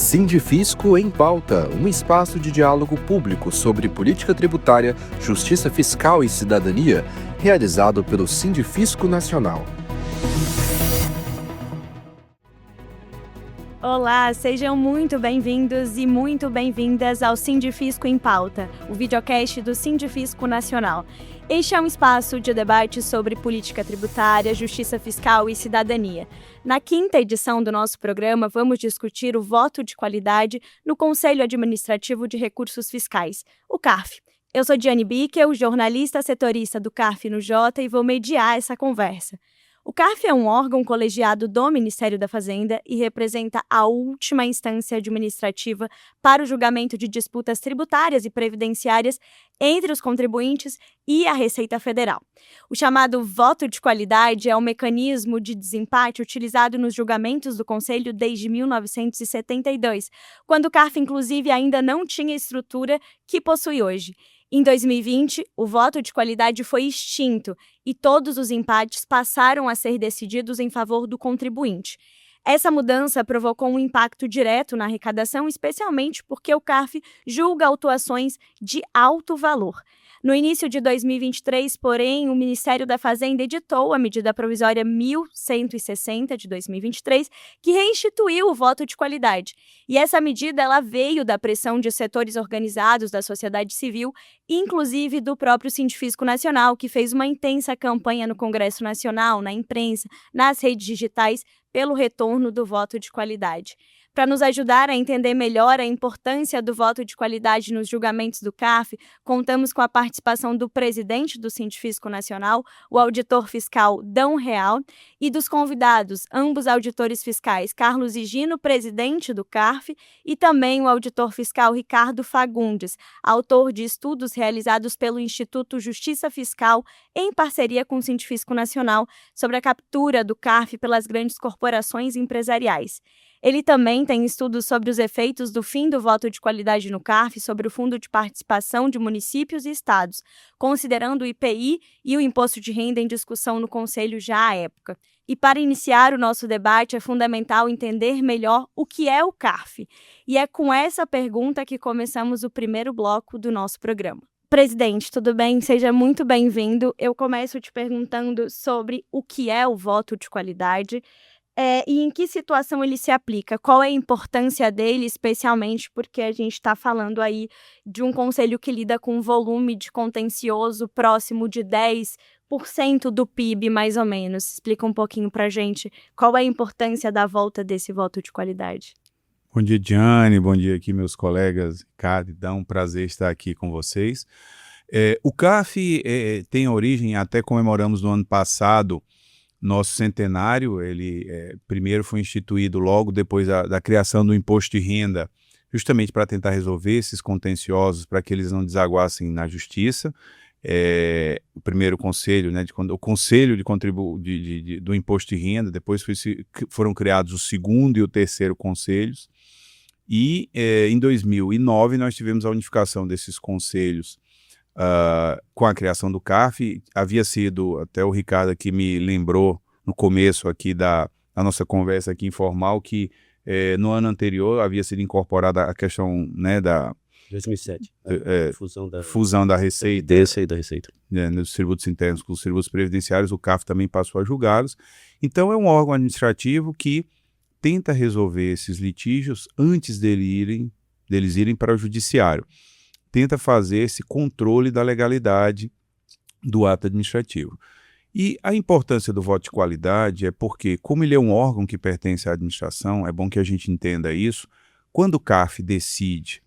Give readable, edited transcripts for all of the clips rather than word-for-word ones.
Sindifisco em Pauta, um espaço de diálogo público sobre política tributária, justiça fiscal e cidadania, realizado pelo Sindifisco Nacional. Olá, sejam muito bem-vindos e muito bem-vindas ao Sindifisco em Pauta, o videocast do Sindifisco Nacional. Este é um espaço de debate sobre política tributária, justiça fiscal e cidadania. Na quinta edição do nosso programa, vamos discutir o voto de qualidade no Conselho Administrativo de Recursos Fiscais, o CARF. Eu sou Diane Bickel, jornalista setorista do CARF no Jota, e vou mediar essa conversa. O CARF é um órgão colegiado do Ministério da Fazenda e representa a última instância administrativa para o julgamento de disputas tributárias e previdenciárias entre os contribuintes e a Receita Federal. O chamado voto de qualidade é um mecanismo de desempate utilizado nos julgamentos do Conselho desde 1972, quando o CARF, inclusive, ainda não tinha a estrutura que possui hoje. Em 2020, o voto de qualidade foi extinto e todos os empates passaram a ser decididos em favor do contribuinte. Essa mudança provocou um impacto direto na arrecadação, especialmente porque o CARF julga autuações de alto valor. No início de 2023, porém, o Ministério da Fazenda editou a medida provisória 1160 de 2023, que reinstituiu o voto de qualidade. E essa medida ela veio da pressão de setores organizados da sociedade civil, inclusive do próprio Sindifisco Nacional, que fez uma intensa campanha no Congresso Nacional, na imprensa, nas redes digitais, pelo retorno do voto de qualidade. Para nos ajudar a entender melhor a importância do voto de qualidade nos julgamentos do CARF, contamos com a participação do presidente do Sindifisco Nacional, o auditor fiscal Dão Real, e dos convidados, ambos auditores fiscais, Carlos Higino, presidente do CARF, e também o auditor fiscal Ricardo Fagundes, autor de estudos realizados pelo Instituto Justiça Fiscal, em parceria com o Sindifisco Nacional, sobre a captura do CARF pelas grandes corporações empresariais. Ele também tem estudos sobre os efeitos do fim do voto de qualidade no CARF sobre o Fundo de Participação de Municípios e Estados, considerando o IPI e o Imposto de Renda em discussão no Conselho já à época. E para iniciar o nosso debate, é fundamental entender melhor o que é o CARF. E é com essa pergunta que começamos o primeiro bloco do nosso programa. Presidente, tudo bem? Seja muito bem-vindo. Eu começo te perguntando sobre o que é o voto de qualidade. E em que situação ele se aplica? Qual é a importância dele, especialmente porque a gente está falando aí de um conselho que lida com um volume de contencioso próximo de 10% do PIB, mais ou menos. Explica um pouquinho para a gente qual é a importância da volta desse voto de qualidade. Bom dia, Diane. Bom dia aqui, meus colegas. Ricardo, dá um prazer estar aqui com vocês. O CARF tem origem, até comemoramos no ano passado, nosso centenário. Ele primeiro foi instituído logo depois da criação do imposto de renda, justamente para tentar resolver esses contenciosos, para que eles não desaguassem na justiça. O primeiro conselho, o conselho do imposto de renda, depois foram criados o segundo e o terceiro conselhos, e em 2009 nós tivemos a unificação desses conselhos. Com a criação do CARF, havia sido, até o Ricardo aqui me lembrou no começo aqui da nossa conversa aqui informal, que no ano anterior havia sido incorporada a questão, da 2007, fusão da Receita, e da Receita. Nos tributos internos com os tributos previdenciários. O CARF também passou a julgá-los. Então é um órgão administrativo que tenta resolver esses litígios antes deles irem para o judiciário. Tenta fazer esse controle da legalidade do ato administrativo. E a importância do voto de qualidade é porque, como ele é um órgão que pertence à administração, é bom que a gente entenda isso. Quando o CARF decide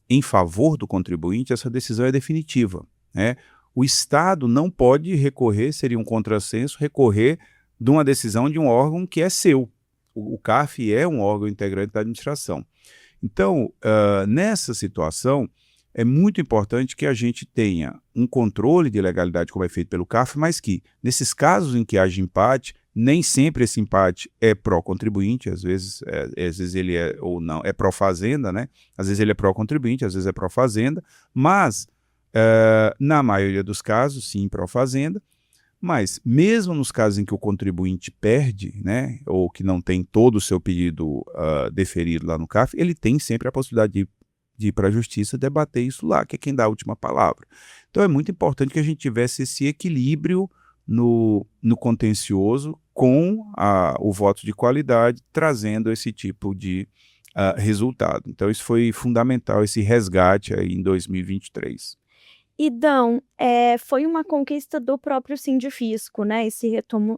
em favor do contribuinte, essa decisão é definitiva, né? O Estado não pode recorrer, seria um contrassenso, recorrer de uma decisão de um órgão que é seu. O CARF é um órgão integrante da administração. Então, nessa situação, é muito importante que a gente tenha um controle de legalidade, como é feito pelo CARF, mas que, nesses casos em que haja empate, nem sempre esse empate é pró-contribuinte, às vezes ele é ou não, é pró-fazenda, né? Às vezes ele é pró-contribuinte, às vezes é pró-fazenda, mas, na maioria dos casos, sim, pró-fazenda. Mas, mesmo nos casos em que o contribuinte perde, né, ou que não tem todo o seu pedido deferido lá no CARF, ele tem sempre a possibilidade de ir para a justiça debater isso lá, que é quem dá a última palavra. Então, é muito importante que a gente tivesse esse equilíbrio no contencioso com o voto de qualidade, trazendo esse tipo de resultado. Então, isso foi fundamental, esse resgate aí em 2023. E, Dão, foi uma conquista do próprio Sindifisco, né?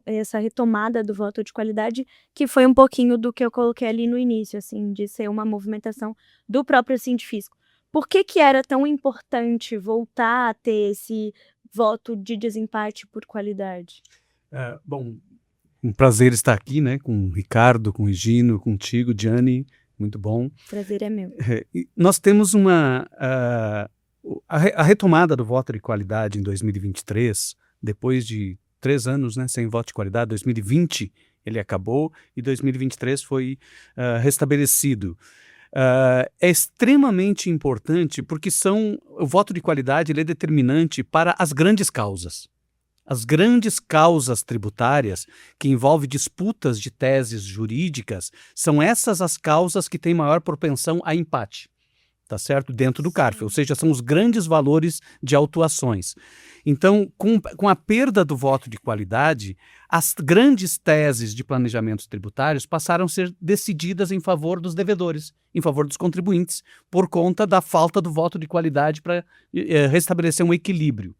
Essa retomada do voto de qualidade, que foi um pouquinho do que eu coloquei ali no início, assim, de ser uma movimentação do próprio Sindifisco. Por que era tão importante voltar a ter esse voto de desempate por qualidade? Bom, um prazer estar aqui, né? Com o Ricardo, com o Higino, contigo, Gianni, muito bom. Prazer é meu. Nós temos a retomada do voto de qualidade em 2023, depois de 3 anos, né, sem voto de qualidade. 2020 ele acabou e 2023 foi restabelecido. É extremamente importante porque o voto de qualidade ele é determinante para as grandes causas. As grandes causas tributárias, que envolvem disputas de teses jurídicas, são essas as causas que têm maior propensão a empate. Tá certo? Dentro do CARF, ou seja, são os grandes valores de autuações. Então, com a perda do voto de qualidade, as grandes teses de planejamentos tributários passaram a ser decididas em favor dos devedores, em favor dos contribuintes, por conta da falta do voto de qualidade para restabelecer um equilíbrio.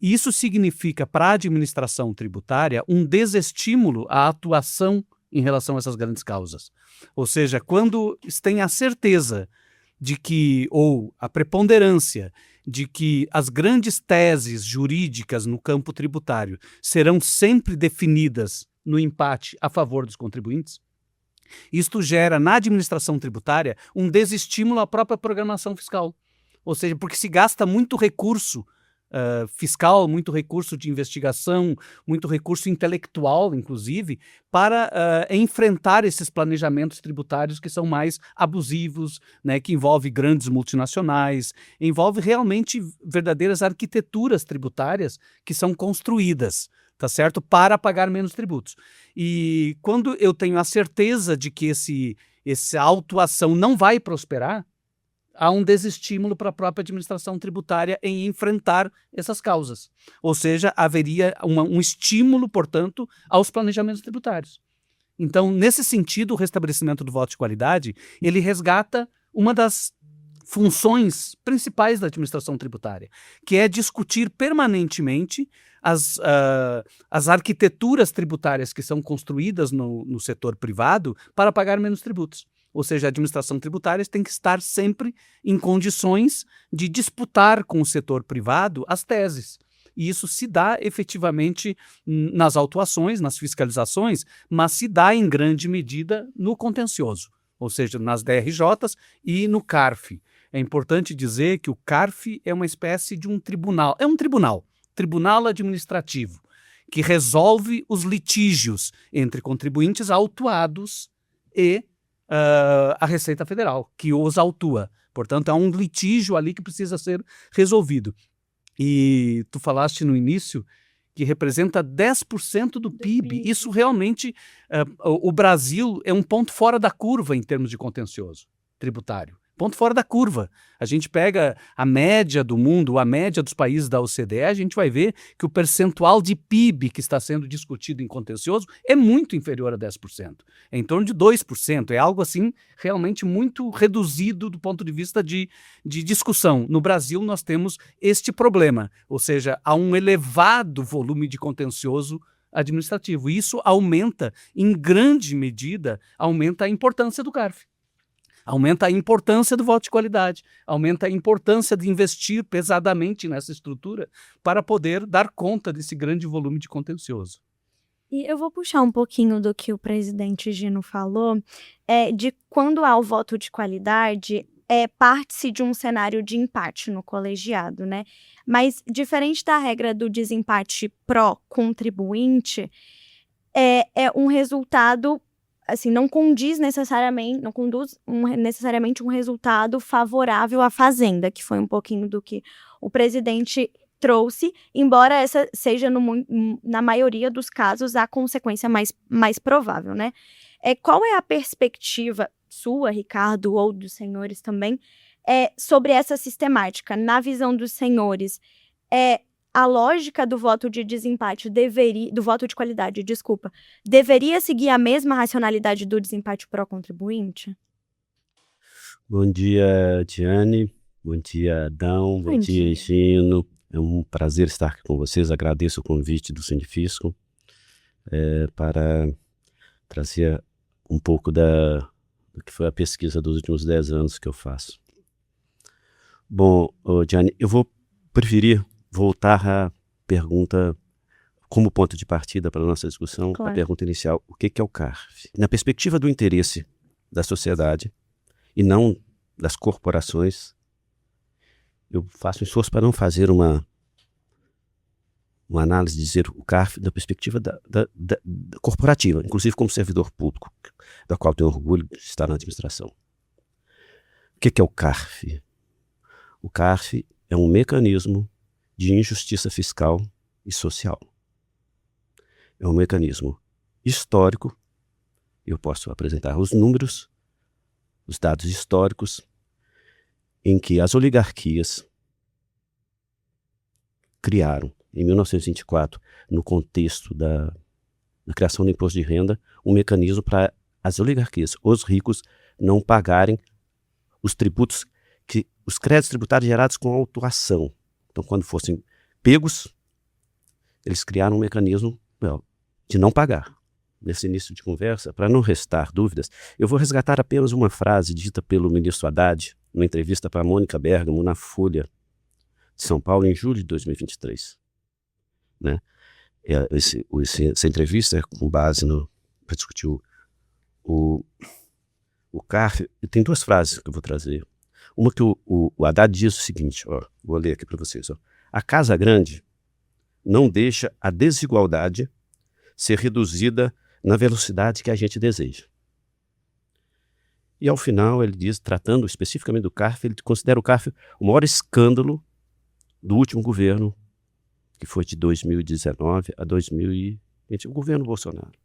Isso significa para a administração tributária um desestímulo à atuação em relação a essas grandes causas. Ou seja, quando tem a certeza de que, ou a preponderância de que as grandes teses jurídicas no campo tributário serão sempre definidas no empate a favor dos contribuintes, isto gera na administração tributária um desestímulo à própria programação fiscal. Ou seja, porque se gasta muito recurso fiscal, muito recurso de investigação, muito recurso intelectual, inclusive, para enfrentar esses planejamentos tributários que são mais abusivos, né, que envolve grandes multinacionais, envolve realmente verdadeiras arquiteturas tributárias que são construídas, tá certo? Para pagar menos tributos. E quando eu tenho a certeza de que essa autuação não vai prosperar, há um desestímulo para a própria administração tributária em enfrentar essas causas. Ou seja, haveria um estímulo, portanto, aos planejamentos tributários. Então, nesse sentido, o restabelecimento do voto de qualidade, ele resgata uma das funções principais da administração tributária, que é discutir permanentemente as arquiteturas tributárias que são construídas no setor privado para pagar menos tributos. Ou seja, a administração tributária tem que estar sempre em condições de disputar com o setor privado as teses. E isso se dá efetivamente nas autuações, nas fiscalizações, mas se dá em grande medida no contencioso, ou seja, nas DRJs e no CARF. É importante dizer que o CARF é uma espécie de um tribunal, tribunal administrativo, que resolve os litígios entre contribuintes autuados e a Receita Federal, que os autua. Portanto, há um litígio ali que precisa ser resolvido. E tu falaste no início que representa 10% do PIB. Isso realmente, o Brasil é um ponto fora da curva em termos de contencioso tributário. Ponto fora da curva. A gente pega a média do mundo, a média dos países da OCDE, a gente vai ver que o percentual de PIB que está sendo discutido em contencioso é muito inferior a 10%. É em torno de 2%. É algo assim realmente muito reduzido do ponto de vista de discussão. No Brasil nós temos este problema, ou seja, há um elevado volume de contencioso administrativo. E isso aumenta, em grande medida, aumenta a importância do CARF. Aumenta a importância do voto de qualidade, aumenta a importância de investir pesadamente nessa estrutura para poder dar conta desse grande volume de contencioso. E eu vou puxar um pouquinho do que o presidente Gino falou, de quando há o voto de qualidade, parte-se de um cenário de empate no colegiado, né? Mas, diferente da regra do desempate pró-contribuinte, é um resultado, assim, não conduz necessariamente um resultado favorável à Fazenda, que foi um pouquinho do que o presidente trouxe, embora essa seja, na maioria dos casos, a consequência mais provável, né? Qual é a perspectiva sua, Ricardo, ou dos senhores também, sobre essa sistemática? Na visão dos senhores, a lógica do voto de desempate do voto de qualidade, deveria seguir a mesma racionalidade do desempate pró-contribuinte? Bom dia, Tiane. Bom dia, Adão. Bom dia, Gino. É um prazer estar aqui com vocês. Agradeço o convite do Sindifisco para trazer um pouco do que foi a pesquisa dos últimos 10 anos que eu faço. Bom, Tiane, eu vou preferir voltar à pergunta como ponto de partida para a nossa discussão, claro. A pergunta inicial, o que é o CARF? Na perspectiva do interesse da sociedade e não das corporações, eu faço um esforço para não fazer uma análise de dizer o CARF da perspectiva da corporativa, inclusive como servidor público, da qual tenho orgulho de estar na administração. O que é o CARF? O CARF é um mecanismo de injustiça fiscal e social. É um mecanismo histórico, eu posso apresentar os números, os dados históricos, em que as oligarquias criaram, em 1924, no contexto da criação do imposto de renda, um mecanismo para as oligarquias, os ricos, não pagarem os tributos, os créditos tributários gerados com autuação. Então, quando fossem pegos, eles criaram um mecanismo de não pagar. Nesse início de conversa, para não restar dúvidas, eu vou resgatar apenas uma frase dita pelo ministro Haddad, numa entrevista para Mônica Bergamo, na Folha de São Paulo, em julho de 2023. Né? Essa entrevista é com base para discutir o CARF. Tem duas frases que eu vou trazer. Uma que o Haddad diz o seguinte, vou ler aqui para vocês. A Casa Grande não deixa a desigualdade ser reduzida na velocidade que a gente deseja. E ao final ele diz, tratando especificamente do CARF, ele considera o CARF o maior escândalo do último governo, que foi de 2019 a 2020, o governo Bolsonaro.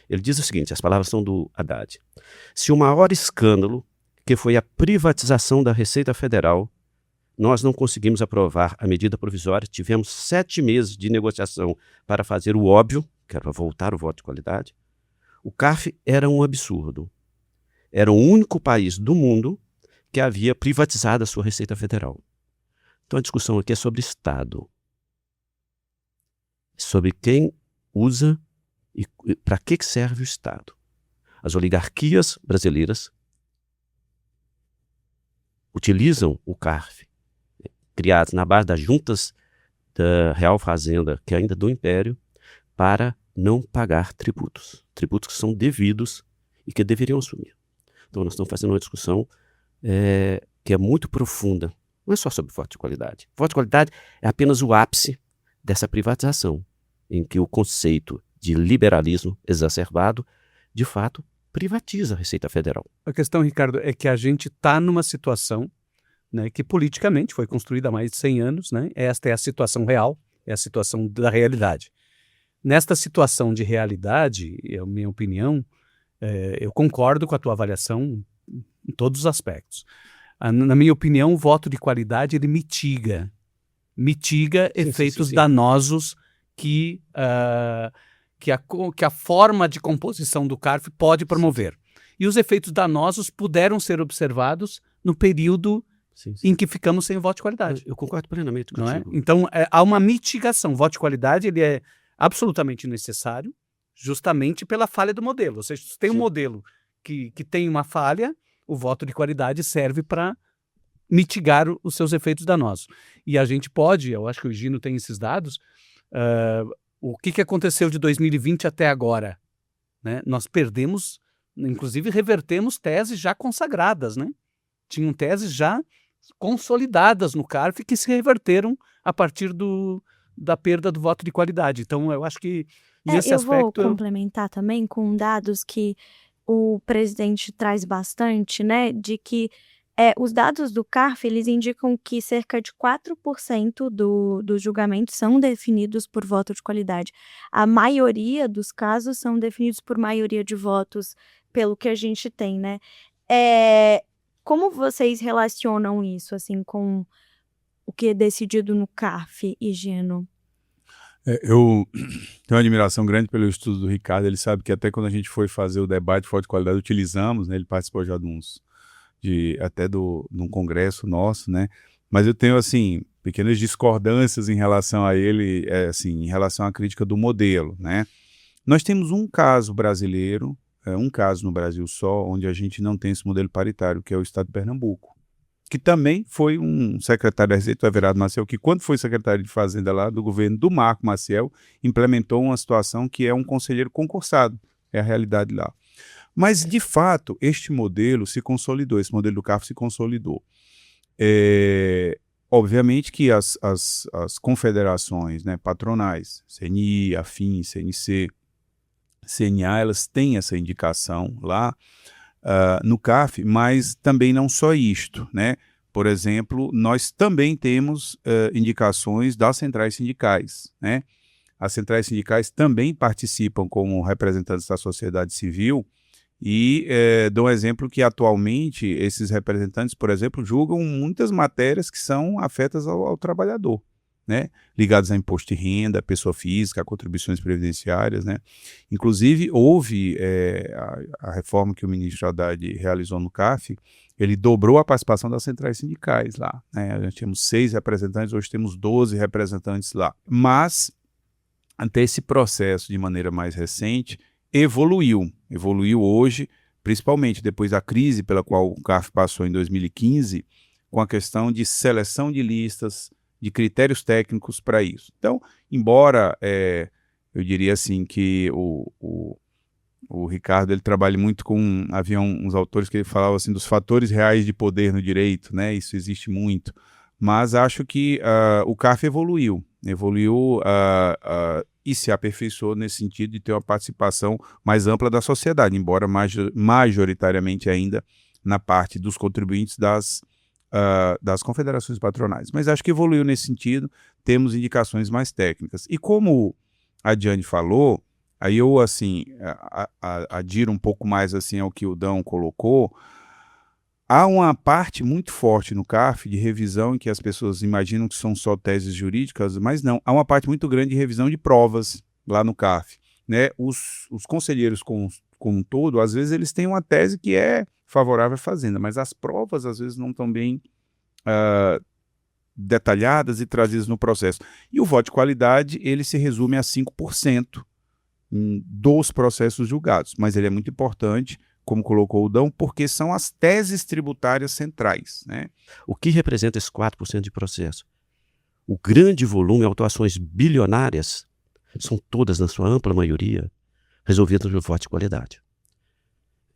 Ele diz o seguinte, as palavras são do Haddad: se o maior escândalo, que foi a privatização da Receita Federal, nós não conseguimos aprovar a medida provisória, tivemos 7 meses de negociação para fazer o óbvio, que era para voltar o voto de qualidade, o CARF era um absurdo. Era o único país do mundo que havia privatizado a sua Receita Federal. Então a discussão aqui é sobre Estado. Sobre quem usa e para que serve o Estado. As oligarquias brasileiras utilizam o CARF, criados na base das juntas da Real Fazenda, que é ainda do Império, para não pagar tributos. Tributos que são devidos e que deveriam assumir. Então nós estamos fazendo uma discussão que é muito profunda. Não é só sobre voto de qualidade. Voto de qualidade é apenas o ápice dessa privatização, em que o conceito de liberalismo exacerbado, de fato, privatiza a Receita Federal. A questão, Ricardo, é que a gente está numa situação, né, que politicamente foi construída há mais de 100 anos. Né? Esta é a situação real, é a situação da realidade. Nesta situação de realidade, a minha opinião, eu concordo com a tua avaliação em todos os aspectos. Na minha opinião, o voto de qualidade ele mitiga efeitos danosos que a forma de composição do CARF pode promover. E os efeitos danosos puderam ser observados no período em que ficamos sem voto de qualidade. Eu concordo plenamente contigo. Não é? Então, há uma mitigação. O voto de qualidade ele é absolutamente necessário, justamente pela falha do modelo. Ou seja, se tem um modelo que tem uma falha, o voto de qualidade serve para mitigar os seus efeitos danosos. E a gente pode, eu acho que o Gino tem esses dados, o que aconteceu de 2020 até agora? Né? Nós perdemos, inclusive revertemos teses já consagradas, né? Tinham teses já consolidadas no CARF que se reverteram a partir da perda do voto de qualidade. Então, eu acho que nesse aspecto... Eu vou complementar também com dados que o presidente traz bastante, né? De que Os dados do CARF, eles indicam que cerca de 4% dos julgamentos são definidos por voto de qualidade. A maioria dos casos são definidos por maioria de votos, pelo que a gente tem, né? Como vocês relacionam isso, assim, com o que é decidido no CARF, Higino? Eu tenho uma admiração grande pelo estudo do Ricardo. Ele sabe que até quando a gente foi fazer o debate de voto de qualidade, utilizamos, né? Ele participou já de um congresso nosso, né? Mas eu tenho, assim, pequenas discordâncias em relação a ele, em relação à crítica do modelo, né? Nós temos um caso brasileiro, um caso no Brasil só, onde a gente não tem esse modelo paritário, que é o Estado de Pernambuco, que também foi um secretário da Receita, o Everardo Maciel, que quando foi secretário de Fazenda lá do governo do Marco Maciel, implementou uma situação que é um conselheiro concursado, é a realidade lá. Mas, de fato, este modelo se consolidou, esse modelo do CARF se consolidou. Obviamente que as confederações, né, patronais, CNI, AFIM, CNC, CNA, elas têm essa indicação lá no CARF, mas também não só isto, né? Por exemplo, nós também temos indicações das centrais sindicais, né? As centrais sindicais também participam como representantes da sociedade civil e dou um exemplo que atualmente esses representantes, por exemplo, julgam muitas matérias que são afetas ao trabalhador, né? Ligadas a imposto de renda, pessoa física, a contribuições previdenciárias, né? Inclusive, houve a reforma que o ministro Haddad realizou no CARF, ele dobrou a participação das centrais sindicais lá, né? Nós tínhamos 6 representantes, hoje temos 12 representantes lá. Mas, até esse processo, de maneira mais recente, evoluiu hoje, principalmente depois da crise pela qual o CARF passou em 2015, com a questão de seleção de listas, de critérios técnicos para isso. Então, embora eu diria assim que o Ricardo ele trabalha muito com, havia uns autores que ele falava assim dos fatores reais de poder no direito, né? Isso existe muito, mas acho que o CARF evoluiu e se aperfeiçoou nesse sentido de ter uma participação mais ampla da sociedade, embora majoritariamente ainda na parte dos contribuintes das confederações patronais. Mas acho que evoluiu nesse sentido, temos indicações mais técnicas. E como a Diane falou, aí eu assim, adiro um pouco mais assim ao que o Dão colocou. Há uma parte muito forte no CARF de revisão em que as pessoas imaginam que são só teses jurídicas, mas não. Há uma parte muito grande de revisão de provas lá no CARF, né? Os conselheiros como um todo, às vezes eles têm uma tese que é favorável à fazenda, mas as provas às vezes não estão bem detalhadas e trazidas no processo. E o voto de qualidade, ele se resume a 5% dos processos julgados, mas ele é muito importante, como colocou o Dão, porque são as teses tributárias centrais, né? O que representa esses 4% de processo? O grande volume, autuações bilionárias, são todas, na sua ampla maioria, resolvidas no voto de qualidade.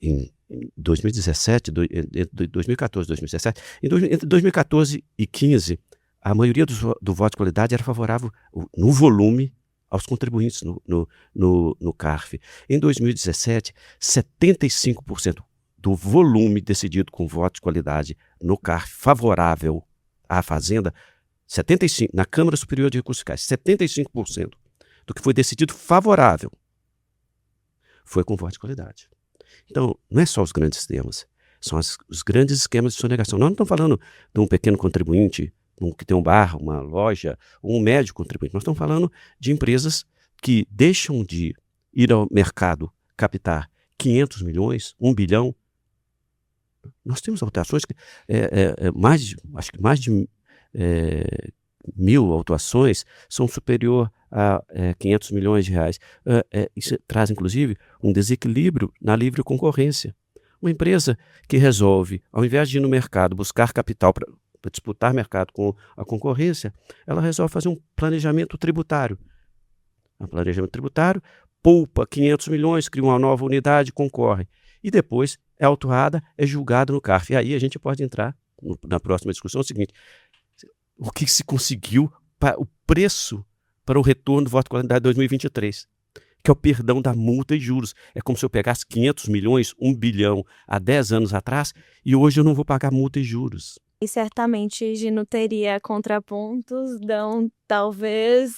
Em 2017, 2014, 2017, entre 2014 e 2015, a maioria do voto de qualidade era favorável no volume aos contribuintes no CARF. Em 2017, 75% do volume decidido com voto de qualidade no CARF favorável à Fazenda, 75%, na Câmara Superior de Recursos Fiscais, 75% do que foi decidido favorável foi com voto de qualidade. Então, não é só os grandes temas, são os grandes esquemas de sonegação. Nós não estamos falando de um pequeno contribuinte que tem um bar, uma loja, ou um médio contribuinte. Nós estamos falando de empresas que deixam de ir ao mercado captar 500 milhões, 1 bilhão. Nós temos autuações que acho que mais de 1.000 autuações são superior a 500 milhões de reais. Isso traz, inclusive, um desequilíbrio na livre concorrência. Uma empresa que resolve, ao invés de ir no mercado buscar capital para disputar mercado com a concorrência, ela resolve fazer um planejamento tributário. Um planejamento tributário, poupa 500 milhões, cria uma nova unidade, concorre. E depois é autuada, é julgado no CARF. E aí a gente pode entrar na próxima discussão, é o seguinte: o que se conseguiu, o preço para o retorno do voto de qualidade de 2023, que é o perdão da multa e juros. É como se eu pegasse 500 milhões, 1 bilhão há 10 anos atrás, e hoje eu não vou pagar multa e juros. E certamente Gino teria contrapontos, dão talvez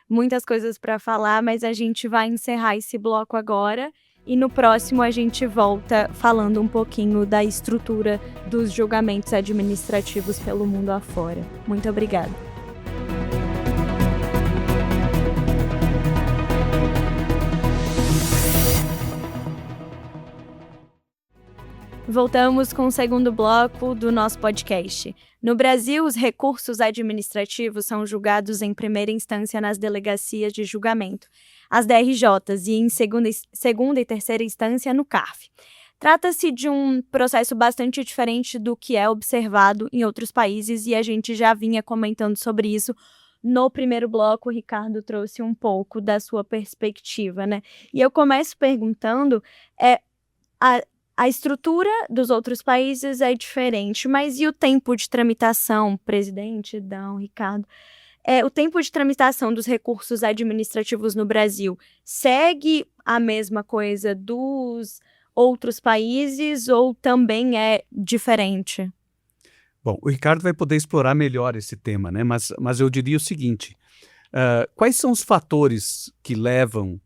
muitas coisas para falar, mas a gente vai encerrar esse bloco agora e no próximo a gente volta falando um pouquinho da estrutura dos julgamentos administrativos pelo mundo afora. Muito obrigada. Voltamos com o segundo bloco do nosso podcast. No Brasil, os recursos administrativos são julgados em primeira instância nas delegacias de julgamento, as DRJs, e em segunda e terceira instância no CARF. Trata-se de um processo bastante diferente do que é observado em outros países e a gente já vinha comentando sobre isso. No primeiro bloco, o Ricardo trouxe um pouco da sua perspectiva, né? E eu começo perguntando, a estrutura dos outros países é diferente, mas e o tempo de tramitação, presidente, Dão, Ricardo? O tempo de tramitação dos recursos administrativos no Brasil segue a mesma coisa dos outros países ou também é diferente? Bom, o Ricardo vai poder explorar melhor esse tema, né? Mas eu diria o seguinte, quais são os fatores que levam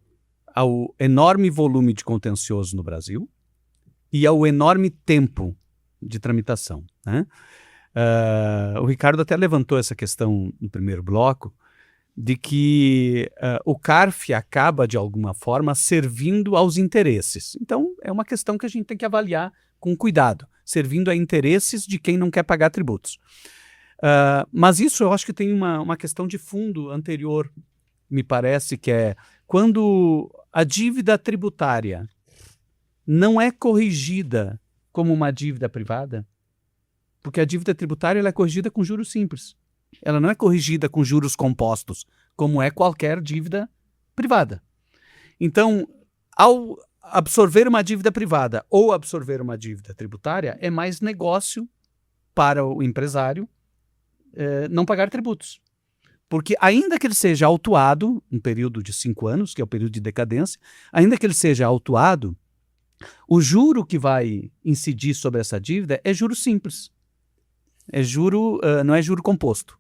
ao enorme volume de contencioso no Brasil e ao enorme tempo de tramitação, né? O Ricardo até levantou essa questão no primeiro bloco, de que o CARF acaba, de alguma forma, servindo aos interesses. Então, é uma questão que a gente tem que avaliar com cuidado, servindo a interesses de quem não quer pagar tributos. Mas isso eu acho que tem uma questão de fundo anterior, me parece, que é quando a dívida tributária não é corrigida como uma dívida privada, porque a dívida tributária ela é corrigida com juros simples. Ela não é corrigida com juros compostos, como é qualquer dívida privada. Então, ao absorver uma dívida privada ou absorver uma dívida tributária, é mais negócio para o empresário não pagar tributos. Porque ainda que ele seja autuado, um período de 5 anos, que é o período de decadência, ainda que ele seja autuado, o juro que vai incidir sobre essa dívida é juro simples. Não é juro composto.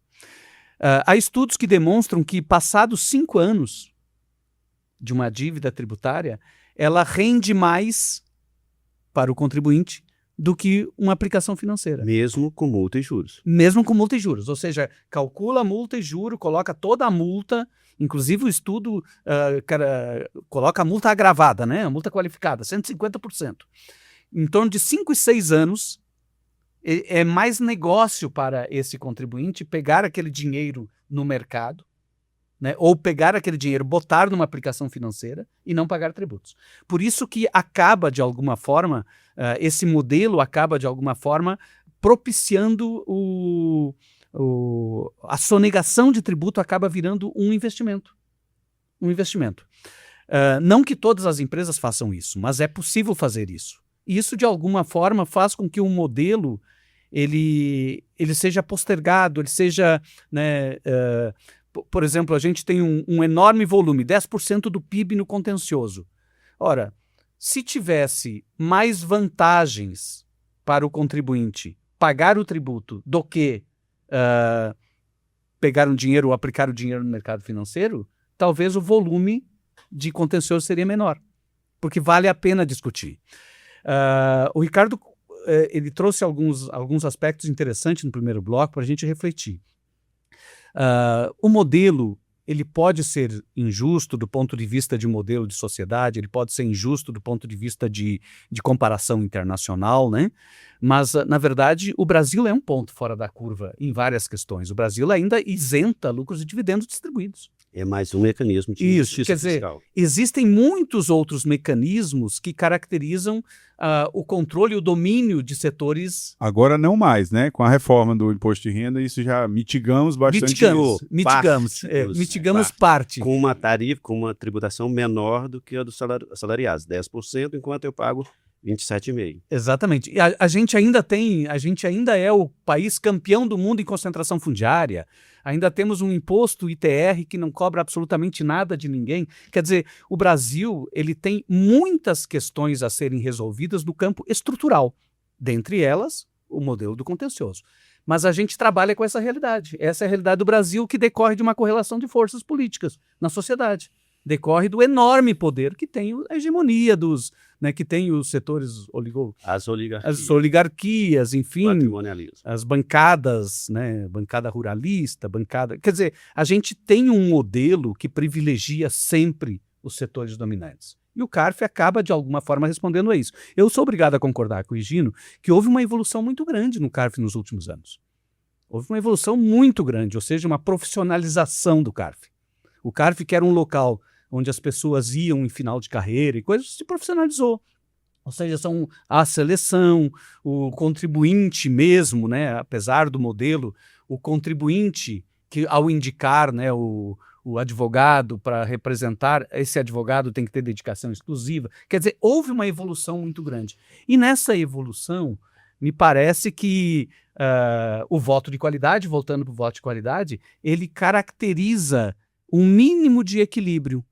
Há estudos que demonstram que, passados 5 anos de uma dívida tributária, ela rende mais para o contribuinte do que uma aplicação financeira. Mesmo com multa e juros. Mesmo com multa e juros. Ou seja, calcula multa e juro, coloca toda a multa, inclusive o estudo coloca a multa agravada, né? A multa qualificada, 150%. Em torno de 5 e 6 anos, é mais negócio para esse contribuinte pegar aquele dinheiro no mercado, né? Ou pegar aquele dinheiro, botar numa aplicação financeira e não pagar tributos. Por isso que acaba, de alguma forma, esse modelo acaba, de alguma forma, propiciando a sonegação de tributo acaba virando um investimento. Não que todas as empresas façam isso, mas é possível fazer isso. E isso, de alguma forma, faz com que o modelo ele seja postergado, ele seja, né, por exemplo, a gente tem um enorme volume, 10% do PIB no contencioso. Ora, se tivesse mais vantagens para o contribuinte pagar o tributo do que pegar um dinheiro ou aplicar o dinheiro no mercado financeiro, talvez o volume de contencioso seria menor, porque vale a pena discutir. O Ricardo ele trouxe alguns aspectos interessantes no primeiro bloco para a gente refletir. O modelo ele pode ser injusto do ponto de vista de modelo de sociedade, ele pode ser injusto do ponto de vista de comparação internacional, né? Mas, na verdade, o Brasil é um ponto fora da curva em várias questões. O Brasil ainda isenta lucros e dividendos distribuídos. É mais um mecanismo de justiça fiscal. Existem muitos outros mecanismos que caracterizam o controle e o domínio de setores. Agora não mais, né? Com a reforma do imposto de renda, isso já mitigamos bastante. Mitigamos parte. Com uma tarifa, com uma tributação menor do que a dos assalariados, 10%, enquanto eu pago 27,5%. Exatamente. E a gente ainda é o país campeão do mundo em concentração fundiária. Ainda temos um imposto ITR que não cobra absolutamente nada de ninguém. Quer dizer, o Brasil ele tem muitas questões a serem resolvidas no campo estrutural. Dentre elas, o modelo do contencioso. Mas a gente trabalha com essa realidade. Essa é a realidade do Brasil que decorre de uma correlação de forças políticas na sociedade. Decorre do enorme poder que tem a hegemonia que tem os setores As oligarquias. as oligarquias, enfim, Patrimonialismo. as bancadas, bancada ruralista, quer dizer, a gente tem um modelo que privilegia sempre os setores dominantes. E o CARF acaba, de alguma forma, respondendo a isso. Eu sou obrigado a concordar com o Higino que houve uma evolução muito grande no CARF nos últimos anos. Houve uma evolução muito grande, ou seja, uma profissionalização do CARF. O CARF, que era um local onde as pessoas iam em final de carreira e coisas, se profissionalizou. Ou seja, são a seleção, o contribuinte mesmo, apesar do modelo, o contribuinte que ao indicar o advogado para representar, esse advogado tem que ter dedicação exclusiva. Quer dizer, houve uma evolução muito grande. E nessa evolução, me parece que o voto de qualidade, voltando para o voto de qualidade, ele caracteriza um mínimo de equilíbrio.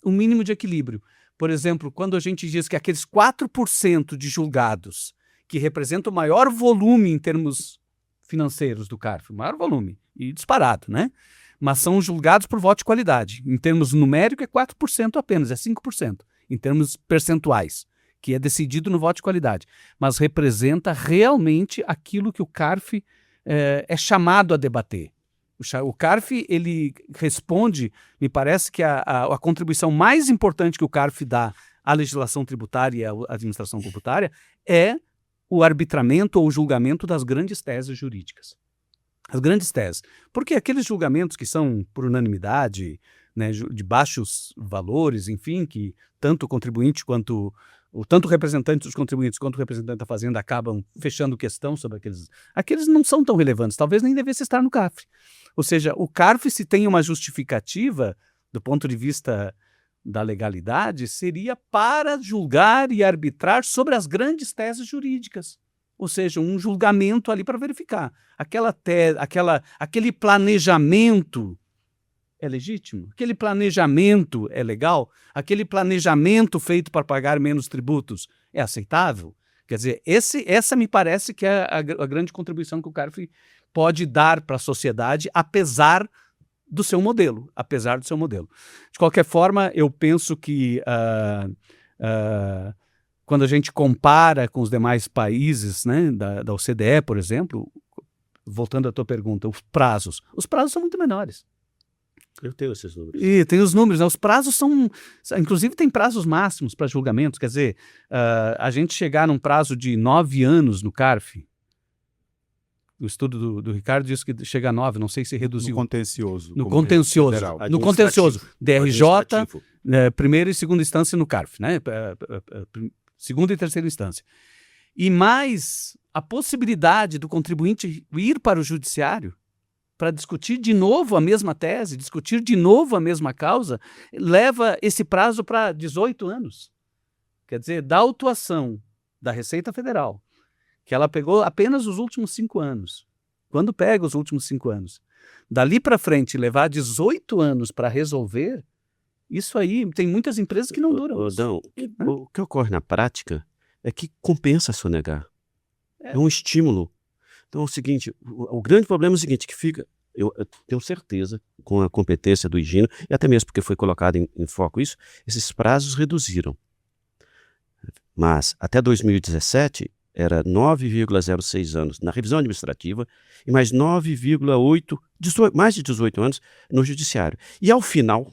Um mínimo de equilíbrio. Por exemplo, quando a gente diz que aqueles 4% de julgados que representam o maior volume em termos financeiros do CARF, o maior volume, e disparado, mas são julgados por voto de qualidade. Em termos numéricos é 4% apenas, é 5%, em termos percentuais, que é decidido no voto de qualidade. Mas representa realmente aquilo que o CARF é chamado a debater. O CARF, ele responde, me parece que a contribuição mais importante que o CARF dá à legislação tributária e à administração tributária é o arbitramento ou o julgamento das grandes teses jurídicas. As grandes teses. Porque aqueles julgamentos que são por unanimidade, de baixos valores, enfim, que tanto o contribuinte tanto o representante dos contribuintes quanto o representante da Fazenda acabam fechando questão sobre aqueles não são tão relevantes, talvez nem devesse estar no CARF. Ou seja, o CARF, se tem uma justificativa do ponto de vista da legalidade, seria para julgar e arbitrar sobre as grandes teses jurídicas. Ou seja, um julgamento ali para verificar. Aquele planejamento é legítimo? Aquele planejamento é legal? Aquele planejamento feito para pagar menos tributos é aceitável? Quer dizer, essa me parece que é a grande contribuição que o CARF pode dar para a sociedade, apesar do seu modelo. De qualquer forma, eu penso que quando a gente compara com os demais países, da OCDE, por exemplo, voltando à tua pergunta, os prazos são muito menores. Eu tenho esses números. E tem os números, Os prazos são... Inclusive, tem prazos máximos para julgamentos. Quer dizer, a gente chegar num prazo de 9 anos no CARF, o estudo do Ricardo diz que chega a 9, não sei se reduziu. No contencioso. Federal. No contencioso. DRJ, primeira e segunda instância no CARF, segunda e terceira instância. E mais a possibilidade do contribuinte ir para o judiciário para discutir de novo a mesma tese, discutir de novo a mesma causa, leva esse prazo para 18 anos. Quer dizer, da autuação da Receita Federal, que ela pegou apenas os últimos 5 anos. Quando pega os últimos 5 anos, dali para frente levar 18 anos para resolver, isso aí tem muitas empresas que não duram. Aldão, o que ocorre na prática é que compensa sonegar. É um estímulo. Então é o seguinte, o grande problema é o seguinte, que fica, eu tenho certeza, com a competência do Higino, e até mesmo porque foi colocado em foco isso, esses prazos reduziram. Mas até 2017 era 9,06 anos na revisão administrativa e mais 9,8, mais de 18 anos no judiciário. E ao final,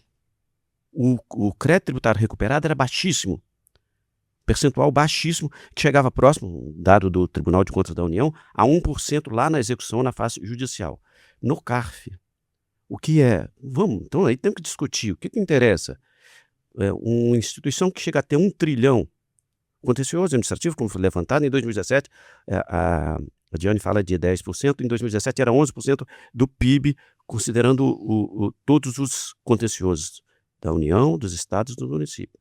o crédito tributário recuperado era baixíssimo, percentual baixíssimo, que chegava próximo, dado do Tribunal de Contas da União, a 1% lá na execução na fase judicial. No CARF, o que é? Então aí temos que discutir, o que interessa? Uma instituição que chega a ter 1 trilhão, contencioso administrativo, como foi levantado em 2017, a Diane fala de 10%, em 2017 era 11% do PIB, considerando todos os contenciosos da União, dos estados e do município.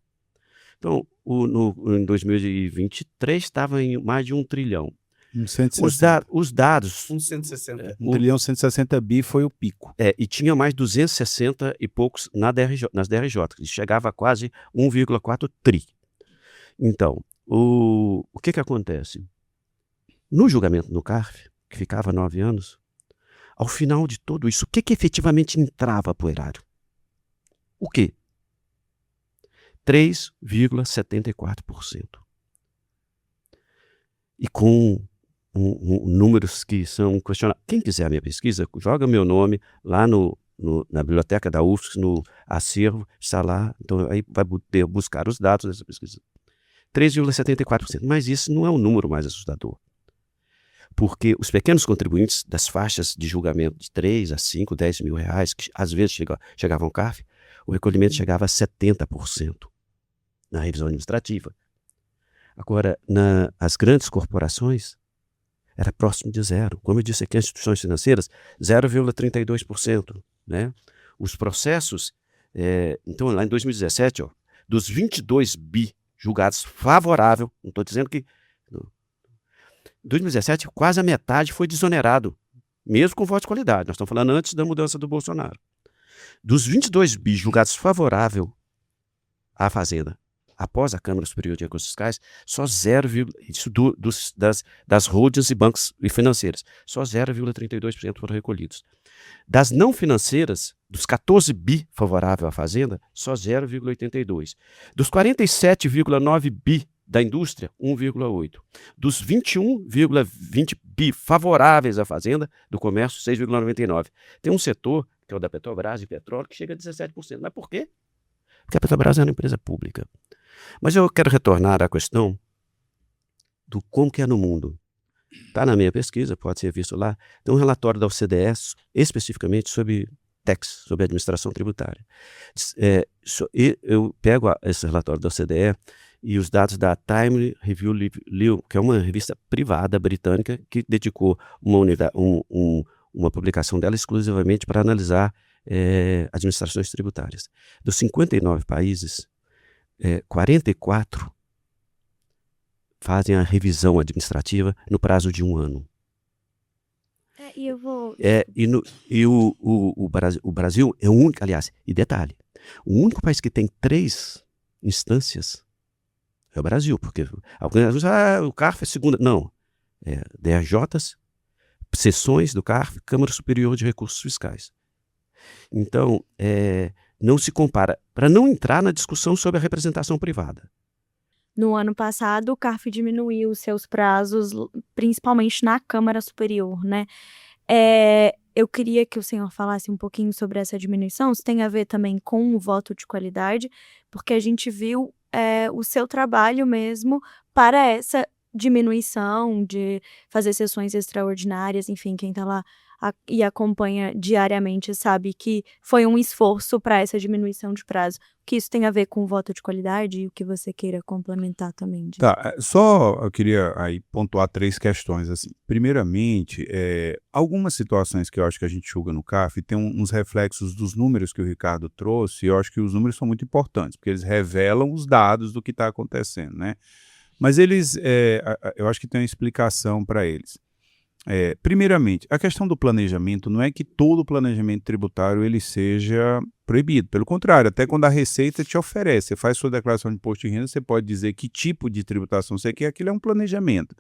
Então, em 2023 estava em mais de 1 trilhão. 160. Os dados... 160. 1 trilhão 160 bi foi o pico. E tinha mais 260 e poucos nas DRJ, que chegava a quase 1,4 tri. Então, o que acontece? No julgamento no CARF, que ficava 9 anos, ao final de tudo isso, o que efetivamente entrava para o erário? O quê? 3,74%. E com números que são questionáveis. Quem quiser a minha pesquisa, joga meu nome lá na biblioteca da UFSC, no acervo, está lá. Então, aí vai poder buscar os dados dessa pesquisa. 3,74%. Mas isso não é o número mais assustador. Porque os pequenos contribuintes das faixas de julgamento de 3 a 5, 10 mil reais, que às vezes chegavam ao CARF, o recolhimento chegava a 70% na revisão administrativa. Agora, as grandes corporações, era próximo de zero. Como eu disse aqui, as instituições financeiras, 0,32%. Né? Os processos, então lá em 2017, dos 22 bi julgados favorável, não estou dizendo que... Em 2017, quase a metade foi desonerado, mesmo com voto de qualidade. Nós estamos falando antes da mudança do Bolsonaro. Dos 22 bi julgados favorável à Fazenda, após a Câmara Superior de Recursos Fiscais, só 0, isso das holdings e bancos e financeiras, só 0,32% foram recolhidos. Das não financeiras, dos 14 bi favorável à Fazenda, só 0,82%. Dos 47,9 bi da indústria, 1,8%. Dos 21,20 bi favoráveis à Fazenda, do comércio, 6,99%. Tem um setor, que é o da Petrobras, de petróleo, que chega a 17%. Mas por quê? Porque a Petrobras é uma empresa pública. Mas eu quero retornar à questão do como que é no mundo. Está na minha pesquisa, pode ser visto lá. Tem um relatório da OCDE, especificamente sobre tax, sobre administração tributária. Eu pego esse relatório da OCDE e os dados da Time Review Liu, que é uma revista privada britânica que dedicou uma publicação dela exclusivamente para analisar administrações tributárias. Dos 59 países, 44 fazem a revisão administrativa no prazo de 1 ano. O Brasil é o único, aliás, e detalhe, o único país que tem 3 instâncias é o Brasil, porque algumas vezes o CARF é segunda. Não, DRJs, sessões do CARF, Câmara Superior de Recursos Fiscais. Então, não se compara, para não entrar na discussão sobre a representação privada. No ano passado, o CARF diminuiu seus prazos, principalmente na Câmara Superior, né? Eu queria que o senhor falasse um pouquinho sobre essa diminuição, se tem a ver também com o voto de qualidade, porque a gente viu o seu trabalho mesmo para essa diminuição de fazer sessões extraordinárias, enfim, quem está lá e acompanha diariamente sabe que foi um esforço para essa diminuição de prazo. O que isso tem a ver com o voto de qualidade e o que você queira complementar também? Tá, só eu queria aí pontuar 3 questões. Assim. Primeiramente, algumas situações que eu acho que a gente julga no CARF tem uns reflexos dos números que o Ricardo trouxe, e eu acho que os números são muito importantes, porque eles revelam os dados do que está acontecendo, né? Mas eles, eu acho que tem uma explicação para eles. Primeiramente, a questão do planejamento não é que todo planejamento tributário ele seja proibido. Pelo contrário, até quando a Receita te oferece, você faz sua declaração de imposto de renda, você pode dizer que tipo de tributação você quer, aquilo é um planejamento.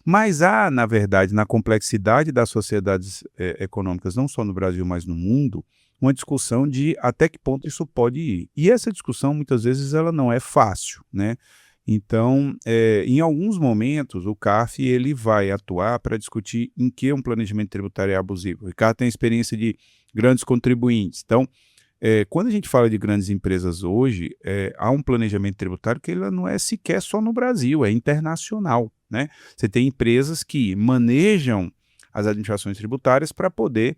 Mas há, na verdade, na complexidade das sociedades econômicas, não só no Brasil, mas no mundo, uma discussão de até que ponto isso pode ir. E essa discussão, muitas vezes, ela não é fácil, né? Então, em alguns momentos, o CARF ele vai atuar para discutir em que um planejamento tributário é abusivo. O Ricardo tem experiência de grandes contribuintes. Então, quando a gente fala de grandes empresas hoje, há um planejamento tributário que ele não é sequer só no Brasil, é internacional, né? Você tem empresas que manejam as administrações tributárias para poder